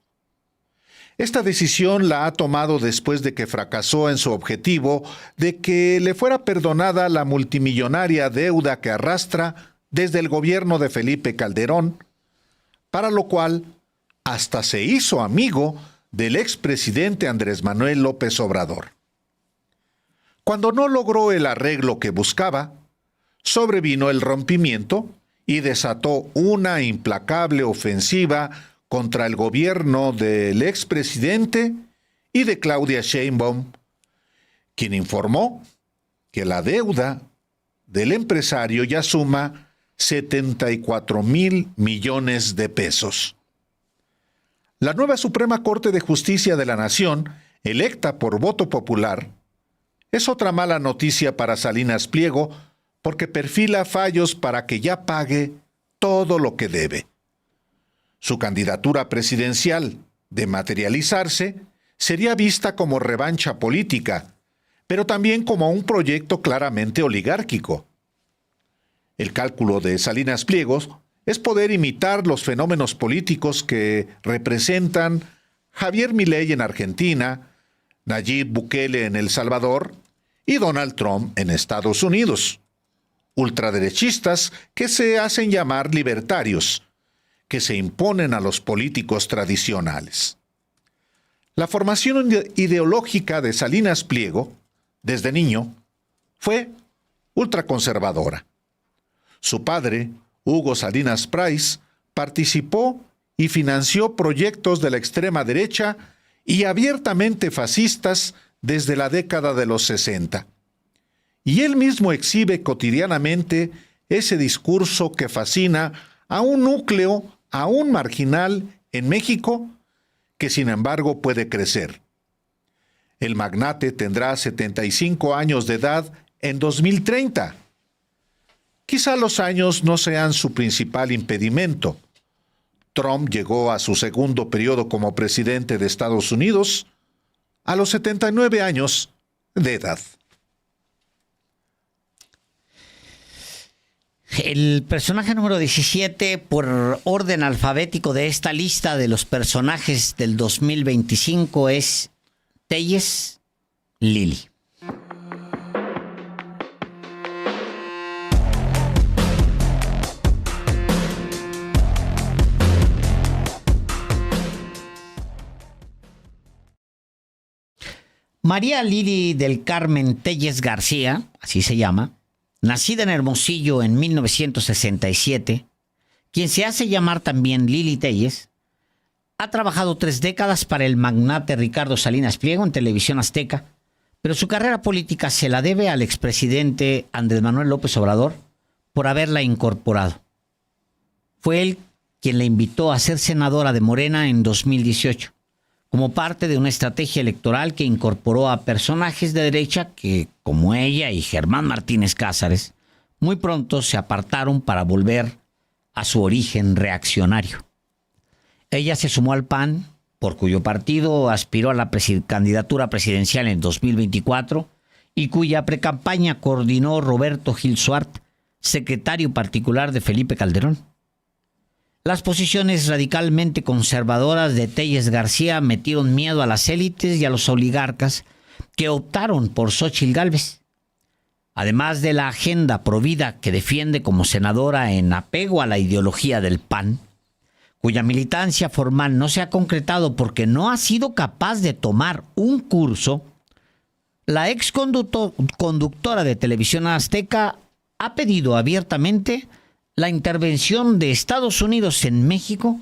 Esta decisión la ha tomado después de que fracasó en su objetivo de que le fuera perdonada la multimillonaria deuda que arrastra desde el gobierno de Felipe Calderón, para lo cual hasta se hizo amigo del expresidente Andrés Manuel López Obrador. Cuando no logró el arreglo que buscaba, sobrevino el rompimiento y desató una implacable ofensiva contra el gobierno del expresidente y de Claudia Sheinbaum, quien informó que la deuda del empresario ya suma 74,000 millones de pesos. La nueva Suprema Corte de Justicia de la Nación, electa por voto popular, es otra mala noticia para Salinas Pliego porque perfila fallos para que ya pague todo lo que debe. Su candidatura presidencial, de materializarse, sería vista como revancha política, pero también como un proyecto claramente oligárquico. El cálculo de Salinas Pliego es poder imitar los fenómenos políticos que representan Javier Milei en Argentina, Nayib Bukele en El Salvador y Donald Trump en Estados Unidos. Ultraderechistas que se hacen llamar libertarios, que se imponen a los políticos tradicionales. La formación ideológica de Salinas Pliego, desde niño, fue ultraconservadora. Su padre, Hugo Salinas Price, participó y financió proyectos de la extrema derecha y abiertamente fascistas desde la década de los 60. Y él mismo exhibe cotidianamente ese discurso que fascina a un núcleo aún marginal en México, que sin embargo puede crecer. El magnate tendrá 75 años de edad en 2030. Quizá los años no sean su principal impedimento. Trump llegó a su segundo periodo como presidente de Estados Unidos a los 79 años de edad. El personaje número 17, por orden alfabético de esta lista de los personajes del 2025, es Téllez Lili. María Lili del Carmen Téllez García, así se llama, nacida en Hermosillo en 1967, quien se hace llamar también Lili Téllez, ha trabajado 3 décadas para el magnate Ricardo Salinas Pliego en Televisión Azteca, pero su carrera política se la debe al expresidente Andrés Manuel López Obrador por haberla incorporado. Fue él quien la invitó a ser senadora de Morena en 2018, como parte de una estrategia electoral que incorporó a personajes de derecha que, como ella y Germán Martínez Cázares, muy pronto se apartaron para volver a su origen reaccionario. Ella se sumó al PAN, por cuyo partido aspiró a la candidatura presidencial en 2024 y cuya precampaña coordinó Roberto Gil Suart, secretario particular de Felipe Calderón. Las posiciones radicalmente conservadoras de Téllez García metieron miedo a las élites y a los oligarcas que optaron por Xóchitl Gálvez. Además de la agenda provida que defiende como senadora en apego a la ideología del PAN, cuya militancia formal no se ha concretado porque no ha sido capaz de tomar un curso, la ex conductora de Televisión Azteca ha pedido abiertamente la intervención de Estados Unidos en México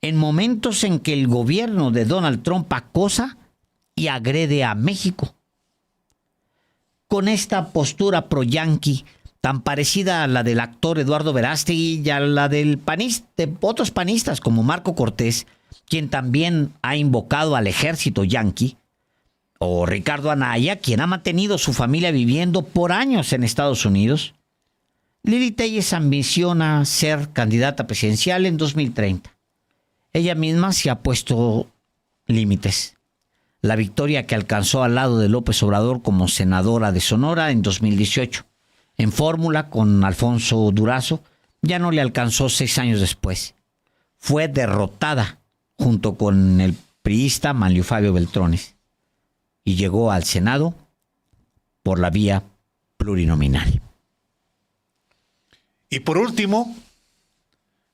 en momentos en que el gobierno de Donald Trump acosa y agrede a México. Con esta postura pro-yanqui, tan parecida a la del actor Eduardo Verástegui y a la de otros panistas como Marco Cortés, quien también ha invocado al ejército yanqui, o Ricardo Anaya, quien ha mantenido su familia viviendo por años en Estados Unidos, Lili Téllez ambiciona ser candidata presidencial en 2030. Ella misma se ha puesto límites. La victoria que alcanzó al lado de López Obrador como senadora de Sonora en 2018, en fórmula con Alfonso Durazo, ya no le alcanzó 6 años después. Fue derrotada junto con el priista Manlio Fabio Beltrones y llegó al Senado por la vía plurinominal. Y por último,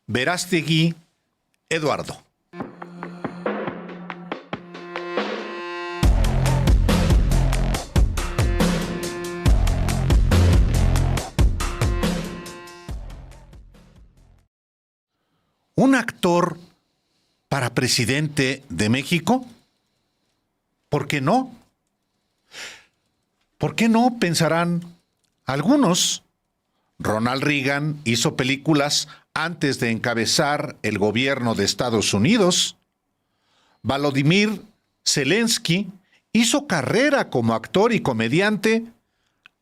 Verástegui Eduardo. ¿Un actor para presidente de México? ¿Por qué no? ¿Por qué no? Pensarán algunos. Ronald Reagan hizo películas antes de encabezar el gobierno de Estados Unidos. Volodymyr Zelensky hizo carrera como actor y comediante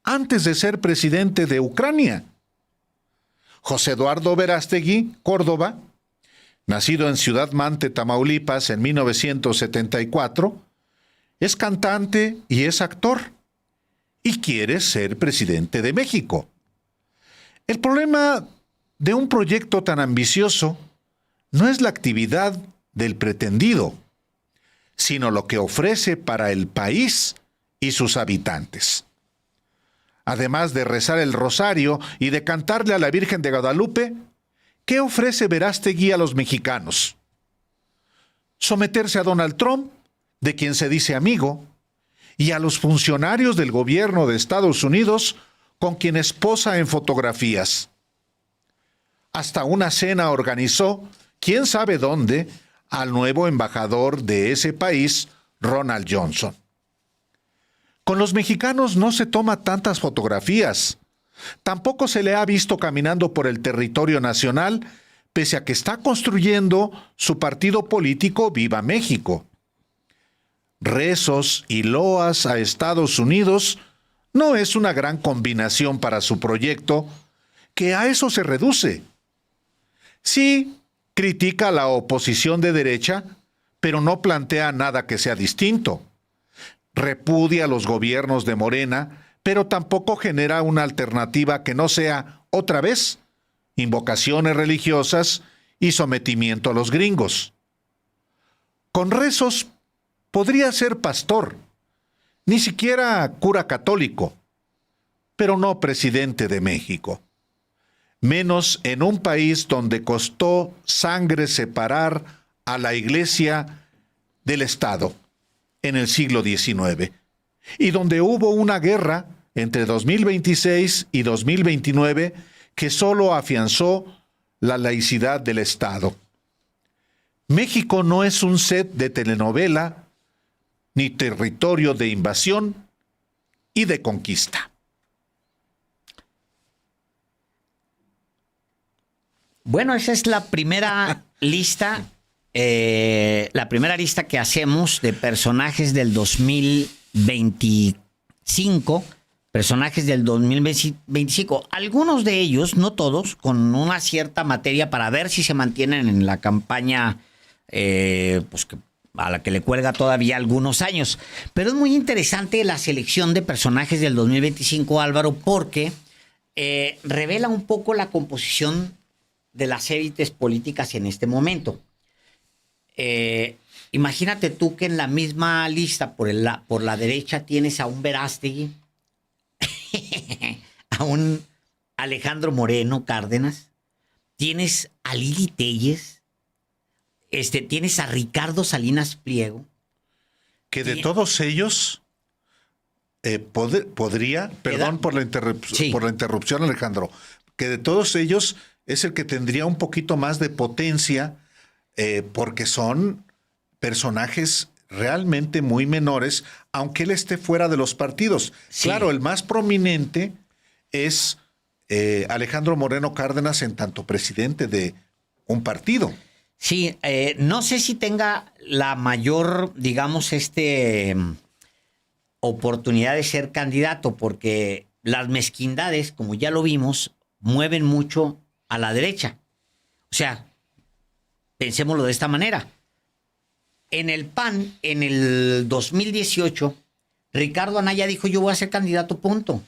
antes de ser presidente de Ucrania. José Eduardo Verástegui Córdoba, nacido en Ciudad Mante, Tamaulipas, en 1974, es cantante y es actor, y quiere ser presidente de México. El problema de un proyecto tan ambicioso no es la actividad del pretendido, sino lo que ofrece para el país y sus habitantes. Además de rezar el rosario y de cantarle a la Virgen de Guadalupe, ¿qué ofrece Verástegui a los mexicanos? Someterse a Donald Trump, de quien se dice amigo, y a los funcionarios del gobierno de Estados Unidos, con quienes posa en fotografías. Hasta una cena organizó, quién sabe dónde, al nuevo embajador de ese país, Ronald Johnson. Con los mexicanos no se toma tantas fotografías. Tampoco se le ha visto caminando por el territorio nacional, pese a que está construyendo su partido político Viva México. Rezos y loas a Estados Unidos no es una gran combinación para su proyecto, que a eso se reduce. Sí, critica a la oposición de derecha, pero no plantea nada que sea distinto. Repudia a los gobiernos de Morena, pero tampoco genera una alternativa que no sea, otra vez, invocaciones religiosas y sometimiento a los gringos. Con rezos podría ser pastor, ni siquiera cura católico, pero no presidente de México. Menos en un país donde costó sangre separar a la Iglesia del Estado en el siglo XIX, y donde hubo una guerra entre 2026 y 2029 que solo afianzó la laicidad del Estado. México no es un set de telenovela, ni territorio de invasión y de conquista. Bueno, esa es la primera lista, que hacemos de personajes del 2025, personajes del 2025. Algunos de ellos, no todos, con una cierta materia para ver si se mantienen en la campaña, a la que le cuelga todavía algunos años. Pero es muy interesante la selección de personajes del 2025, Álvaro, porque revela un poco la composición de las élites políticas en este momento. Imagínate tú que en la misma lista por la derecha tienes a un Verástegui, a un Alejandro Moreno Cárdenas, tienes a Lili Téllez, tienes a Ricardo Salinas Pliego. Que de todos ellos podría, perdón por la interrupción, Alejandro, que de todos ellos es el que tendría un poquito más de potencia, porque son personajes realmente muy menores, aunque él esté fuera de los partidos. Sí. Claro, el más prominente es Alejandro Moreno Cárdenas en tanto presidente de un partido. Sí, no sé si tenga la mayor, digamos, oportunidad de ser candidato, porque las mezquindades, como ya lo vimos, mueven mucho a la derecha. O sea, pensémoslo de esta manera. En el PAN, en el 2018, Ricardo Anaya dijo: yo voy a ser candidato, punto.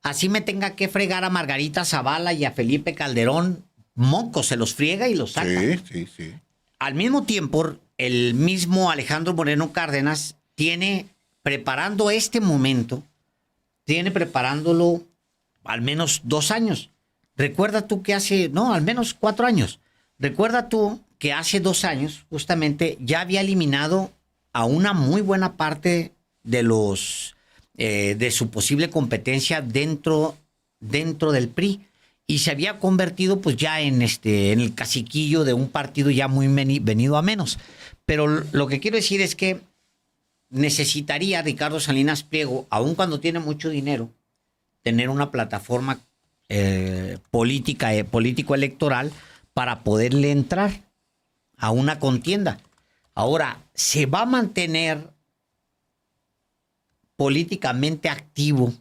Así me tenga que fregar a Margarita Zavala y a Felipe Calderón, moco, se los friega y los saca. Sí. Al mismo tiempo, el mismo Alejandro Moreno Cárdenas tiene preparando este momento, preparándolo al menos 2 años. Recuerda tú que al menos 4 años. Recuerda tú que hace 2 años, justamente, ya había eliminado a una muy buena parte de de su posible competencia dentro del PRI. Y se había convertido pues ya en el caciquillo de un partido ya muy venido a menos. Pero lo que quiero decir es que necesitaría Ricardo Salinas Pliego, aun cuando tiene mucho dinero, tener una plataforma político-electoral para poderle entrar a una contienda. Ahora, ¿se va a mantener políticamente activo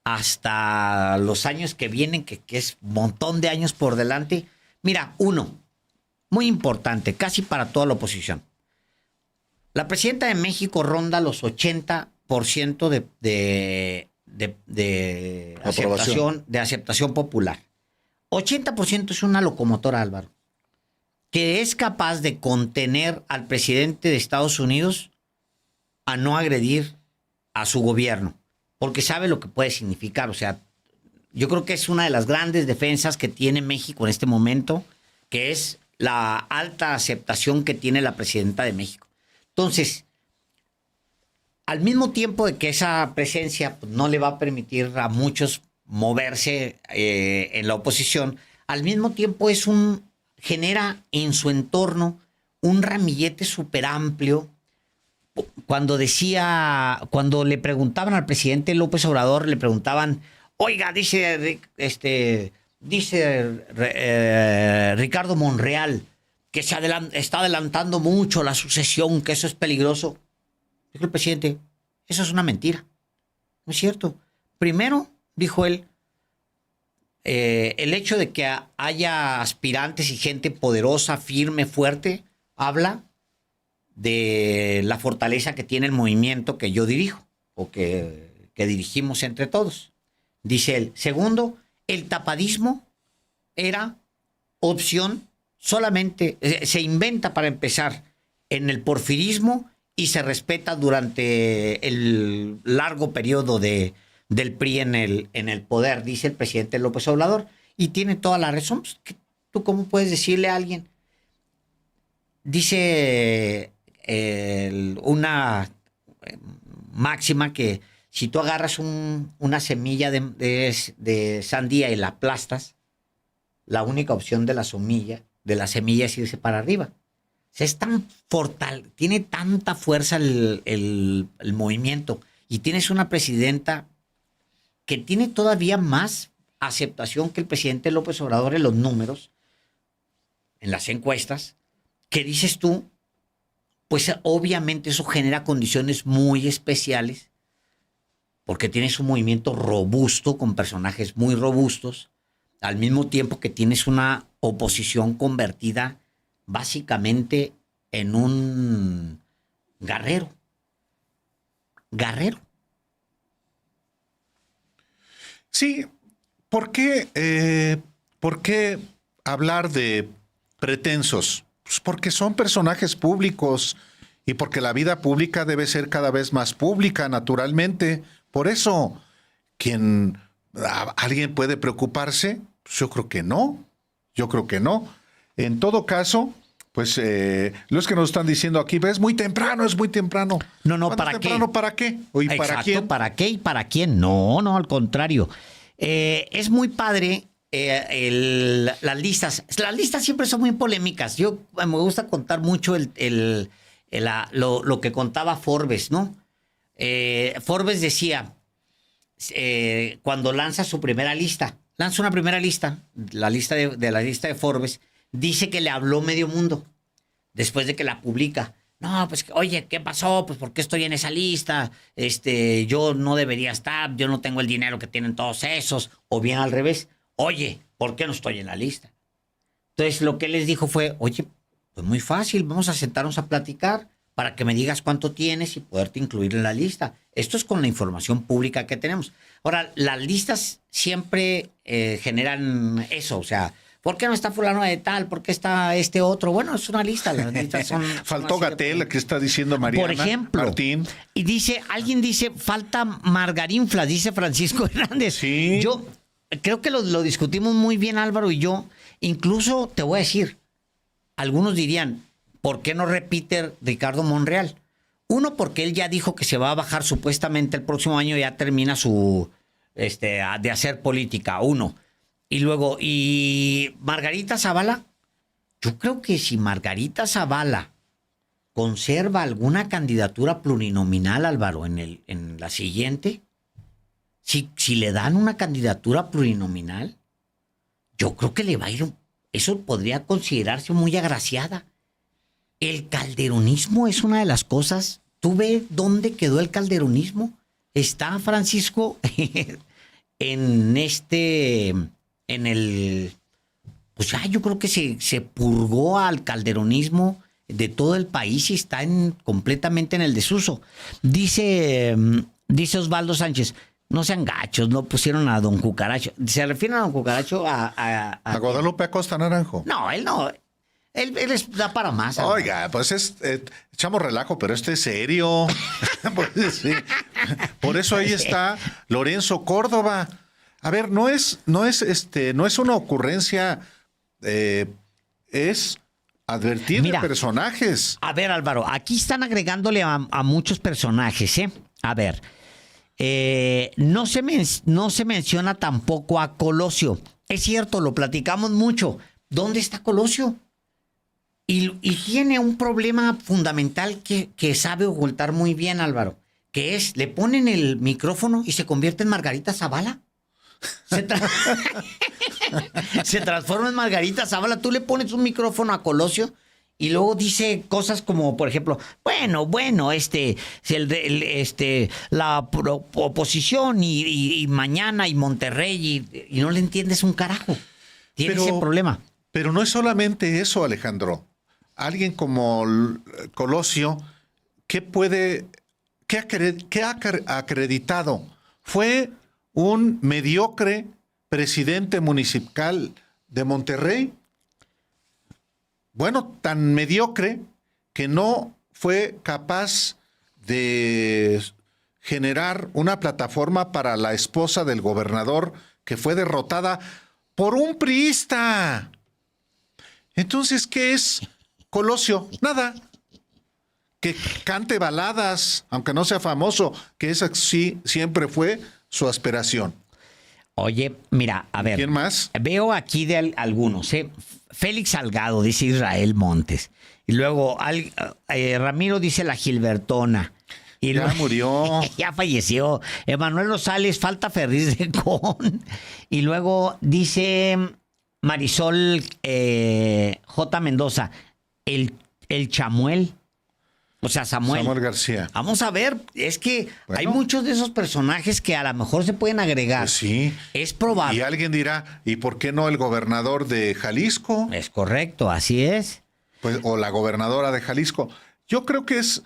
hasta los años que vienen, que es un montón de años por delante? Mira, uno, muy importante, casi para toda la oposición. La presidenta de México ronda los 80% de aceptación popular. 80% es una locomotora, Álvaro, que es capaz de contener al presidente de Estados Unidos a no agredir a su gobierno, porque sabe lo que puede significar. O sea, yo creo que es una de las grandes defensas que tiene México en este momento, que es la alta aceptación que tiene la presidenta de México. Entonces, al mismo tiempo de que esa presencia pues, no le va a permitir a muchos moverse en la oposición, al mismo tiempo genera en su entorno un ramillete súper amplio. Cuando le preguntaban al presidente López Obrador, le preguntaban, oiga, dice Ricardo Monreal que está adelantando mucho la sucesión, que eso es peligroso. Dijo el presidente, eso es una mentira. No es cierto. Primero, dijo él, el hecho de que haya aspirantes y gente poderosa, firme, fuerte, habla de la fortaleza que tiene el movimiento que yo dirijo o que dirigimos entre todos. Dice él. Segundo, el tapadismo era opción solamente, se inventa para empezar en el porfirismo y se respeta durante el largo periodo del PRI en el poder, dice el presidente López Obrador. Y tiene toda la razón. ¿Tú cómo puedes decirle a alguien? Dice una máxima que si tú agarras una semilla de sandía y la aplastas, la única opción de la semilla es irse para arriba. O sea, tiene tanta fuerza el movimiento, y tienes una presidenta que tiene todavía más aceptación que el presidente López Obrador en los números, en las encuestas, que dices tú, pues obviamente eso genera condiciones muy especiales, porque tienes un movimiento robusto con personajes muy robustos, al mismo tiempo que tienes una oposición convertida básicamente en un guerrero. Sí, ¿por qué hablar de pretensos? Pues porque son personajes públicos y porque la vida pública debe ser cada vez más pública, naturalmente. Por eso, ¿alguien puede preocuparse? Pues yo creo que no. En todo caso, pues los que nos están diciendo aquí, es muy temprano. No, ¿para qué? ¿Para qué? ¿Y Exacto, para quién? ¿para qué y para quién? No, al contrario. Es muy padre las listas. Las listas siempre son muy polémicas. Me gusta contar mucho lo que contaba Forbes, ¿no? Forbes decía, cuando lanza una primera lista, la lista de Forbes, dice que le habló medio mundo después de que la publica. No, pues, oye, ¿qué pasó? Pues, ¿por qué estoy en esa lista? Yo no debería estar, yo no tengo el dinero que tienen todos esos. O bien al revés, oye, ¿por qué no estoy en la lista? Entonces, lo que les dijo fue, oye, pues muy fácil, vamos a sentarnos a platicar para que me digas cuánto tienes y poderte incluir en la lista. Esto es con la información pública que tenemos. Ahora, las listas siempre generan eso, o sea, ¿por qué no está fulano de tal? ¿Por qué está este otro? Bueno, es una lista. Las listas son Faltó Gatell, que está diciendo Mariana. Por ejemplo. Martín. Y alguien dice, falta Margarinflas, dice Francisco Hernández. Sí. Yo creo que lo discutimos muy bien, Álvaro y yo. Incluso, te voy a decir, algunos dirían, ¿por qué no repite Ricardo Monreal? Uno, porque él ya dijo que se va a bajar supuestamente el próximo año, ya termina de hacer política, uno. Y luego, ¿y Margarita Zavala? Yo creo que si Margarita Zavala conserva alguna candidatura plurinominal, Álvaro, en la siguiente, si le dan una candidatura plurinominal, yo creo que le va a ir, eso podría considerarse muy agraciada. El calderonismo es una de las cosas. ¿Tú ves dónde quedó el calderonismo? Está, Francisco, pues ya yo creo que se purgó al calderonismo de todo el país y está completamente en el desuso. Dice Osvaldo Sánchez, no sean gachos, no pusieron a don Cucaracho. ¿Se refieren a don Cucaracho a Guadalupe Acosta Naranjo? No, él no. Él da para más. Oiga, pues echamos relajo, pero este es serio. Pues, sí. Por eso ahí está Lorenzo Córdoba. A ver, no es una ocurrencia, es advertir de personajes. A ver, Álvaro, aquí están agregándole a muchos personajes, ¿eh? A ver, no se menciona tampoco a Colosio. Es cierto, lo platicamos mucho. ¿Dónde está Colosio? Y tiene un problema fundamental que sabe ocultar muy bien, Álvaro, que es, le ponen el micrófono y se convierte en Margarita Zavala. Se transforma en Margarita Zavala. Tú le pones un micrófono a Colosio y luego dice cosas como, por ejemplo, la oposición y mañana y Monterrey y no le entiendes un carajo. Tiene ese problema. Pero no es solamente eso, Alejandro. Alguien como Colosio, ¿qué ha acreditado? Fue un mediocre presidente municipal de Monterrey. Bueno, tan mediocre que no fue capaz de generar una plataforma para la esposa del gobernador que fue derrotada por un priista. Entonces, ¿qué es Colosio? Nada. Que cante baladas, aunque no sea famoso, que esa sí siempre fue su aspiración. Oye, mira, a ver. ¿Quién más? Veo aquí de algunos, ¿eh? Félix Salgado, dice Israel Montes. Y luego Ramiro dice la Gilbertona. Y ya murió. Ya falleció. Emanuel Rosales, falta Ferriz de Con. Y luego dice Marisol J. Mendoza, el Chamuel. O sea, Samuel García. Vamos a ver, es que hay muchos de esos personajes que a lo mejor se pueden agregar. Pues sí. Es probable. Y alguien dirá, ¿y por qué no el gobernador de Jalisco? Es correcto, así es. Pues, o la gobernadora de Jalisco. Yo creo que es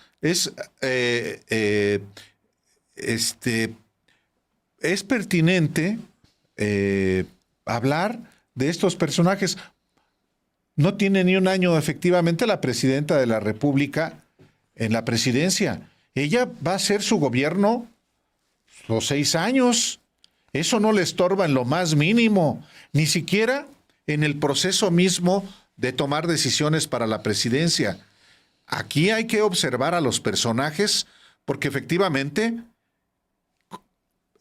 pertinente hablar de estos personajes. No tiene ni un año efectivamente la presidenta de la República en la presidencia. Ella va a hacer su gobierno los 6 años. Eso no le estorba en lo más mínimo, ni siquiera en el proceso mismo de tomar decisiones para la presidencia. Aquí hay que observar a los personajes porque efectivamente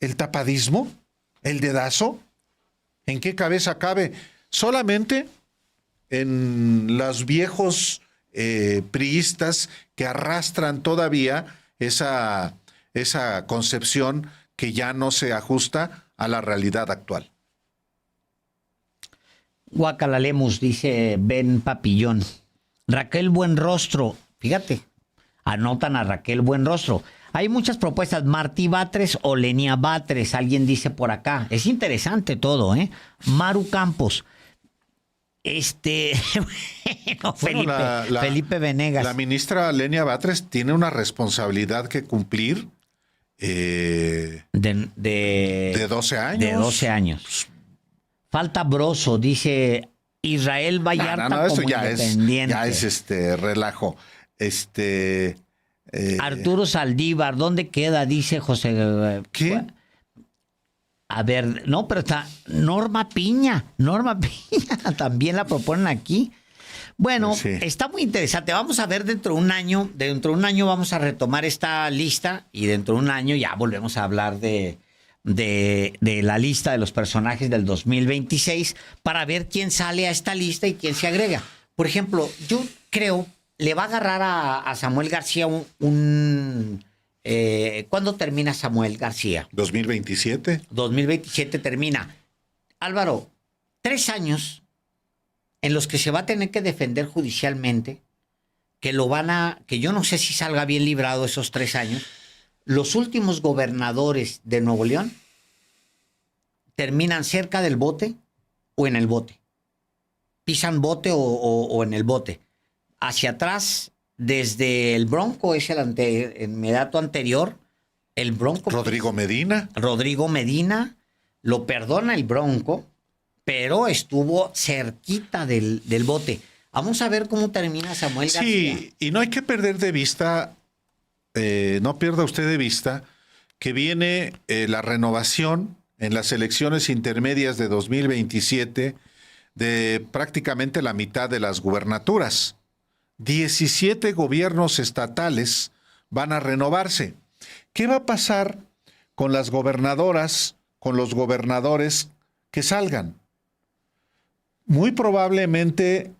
el tapadismo, el dedazo, ¿en qué cabeza cabe? Solamente en los viejos priistas que arrastran todavía esa concepción que ya no se ajusta a la realidad actual. Guacalalemus, dice Ben Papillón. Raquel Buenrostro, fíjate, anotan a Raquel Buenrostro. Hay muchas propuestas, Martí Batres o Lenia Batres, alguien dice por acá. Es interesante todo, ¿eh? Maru Campos. Felipe Venegas. La ministra Lenia Batres tiene una responsabilidad que cumplir de 12 años. De 12 años. Falta Broso, dice Israel Vallarta eso como ya independiente. Ya es relajo. Arturo Saldívar, ¿dónde queda? Dice José. ¿Qué? A ver, no, pero está Norma Piña también la proponen aquí. Bueno, sí. Está muy interesante. Vamos a ver dentro de un año vamos a retomar esta lista y dentro de un año ya volvemos a hablar de la lista de los personajes del 2026 para ver quién sale a esta lista y quién se agrega. Por ejemplo, yo creo le va a agarrar a Samuel García un ¿Cuándo termina Samuel García? 2027. 2027 termina. Álvaro, 3 años en los que se va a tener que defender judicialmente, que yo no sé si salga bien librado esos 3 años. Los últimos gobernadores de Nuevo León terminan cerca del bote o en el bote. Pisan bote o en el bote. Hacia atrás, desde el Bronco, es el inmediato anterior, el Bronco. Rodrigo Medina. Rodrigo Medina lo perdona el Bronco, pero estuvo cerquita del bote. Vamos a ver cómo termina Samuel García. Sí, y no hay que perder de vista, no pierda usted de vista, que viene la renovación en las elecciones intermedias de 2027 de prácticamente la mitad de las gubernaturas. 17 gobiernos estatales van a renovarse. ¿Qué va a pasar con las gobernadoras, con los gobernadores que salgan? Muy probablemente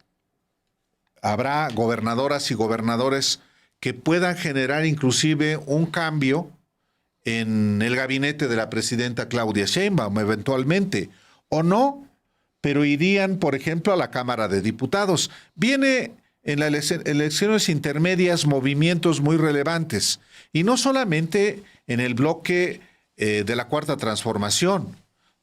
habrá gobernadoras y gobernadores que puedan generar inclusive un cambio en el gabinete de la presidenta Claudia Sheinbaum eventualmente, o no, pero irían, por ejemplo, a la Cámara de Diputados. Viene en las elecciones intermedias movimientos muy relevantes, y no solamente en el bloque de la Cuarta Transformación,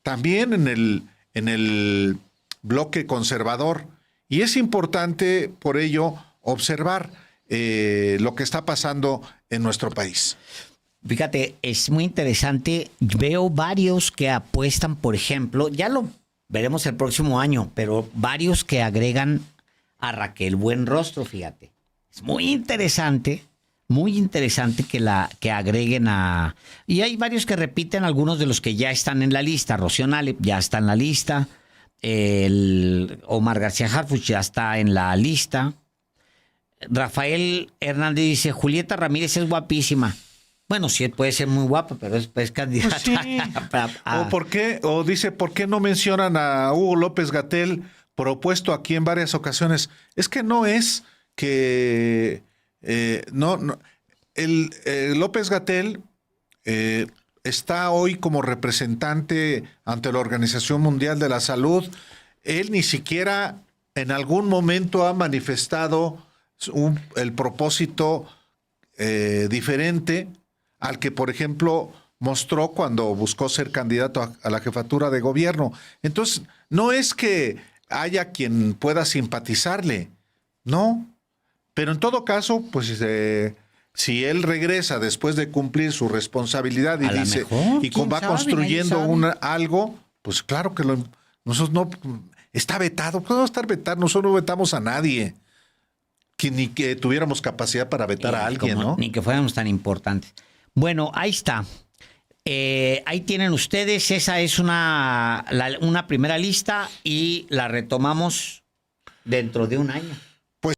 también en el bloque conservador. Y es importante, por ello, observar lo que está pasando en nuestro país. Fíjate, es muy interesante. Veo varios que apuestan, por ejemplo, ya lo veremos el próximo año, pero varios que agregan a Raquel Buenrostro, fíjate. Es muy interesante que agreguen a... Y hay varios que repiten algunos de los que ya están en la lista. Rocío Nale ya está en la lista. El Omar García Harfuch ya está en la lista. Rafael Hernández dice, Julieta Ramírez es guapísima. Bueno, sí, puede ser muy guapa, pero es candidata. Pues sí. O dice, ¿por qué no mencionan a Hugo López-Gatell, propuesto aquí en varias ocasiones? Es que no es que... López-Gatell está hoy como representante ante la Organización Mundial de la Salud. Él ni siquiera en algún momento ha manifestado el propósito diferente al que, por ejemplo, mostró cuando buscó ser candidato a la jefatura de gobierno. Entonces, no es que haya quien pueda simpatizarle, no. Pero en todo caso, pues si él regresa después de cumplir su responsabilidad y dice mejor, y va construyendo algo, pues claro que nosotros no está vetado, podemos estar vetado, nosotros no vetamos a nadie. Ni que tuviéramos capacidad para vetar a alguien, ¿no? Ni que fuéramos tan importantes. Bueno, ahí está. Ahí tienen ustedes. Esa es una primera lista y la retomamos dentro de un año. Pues...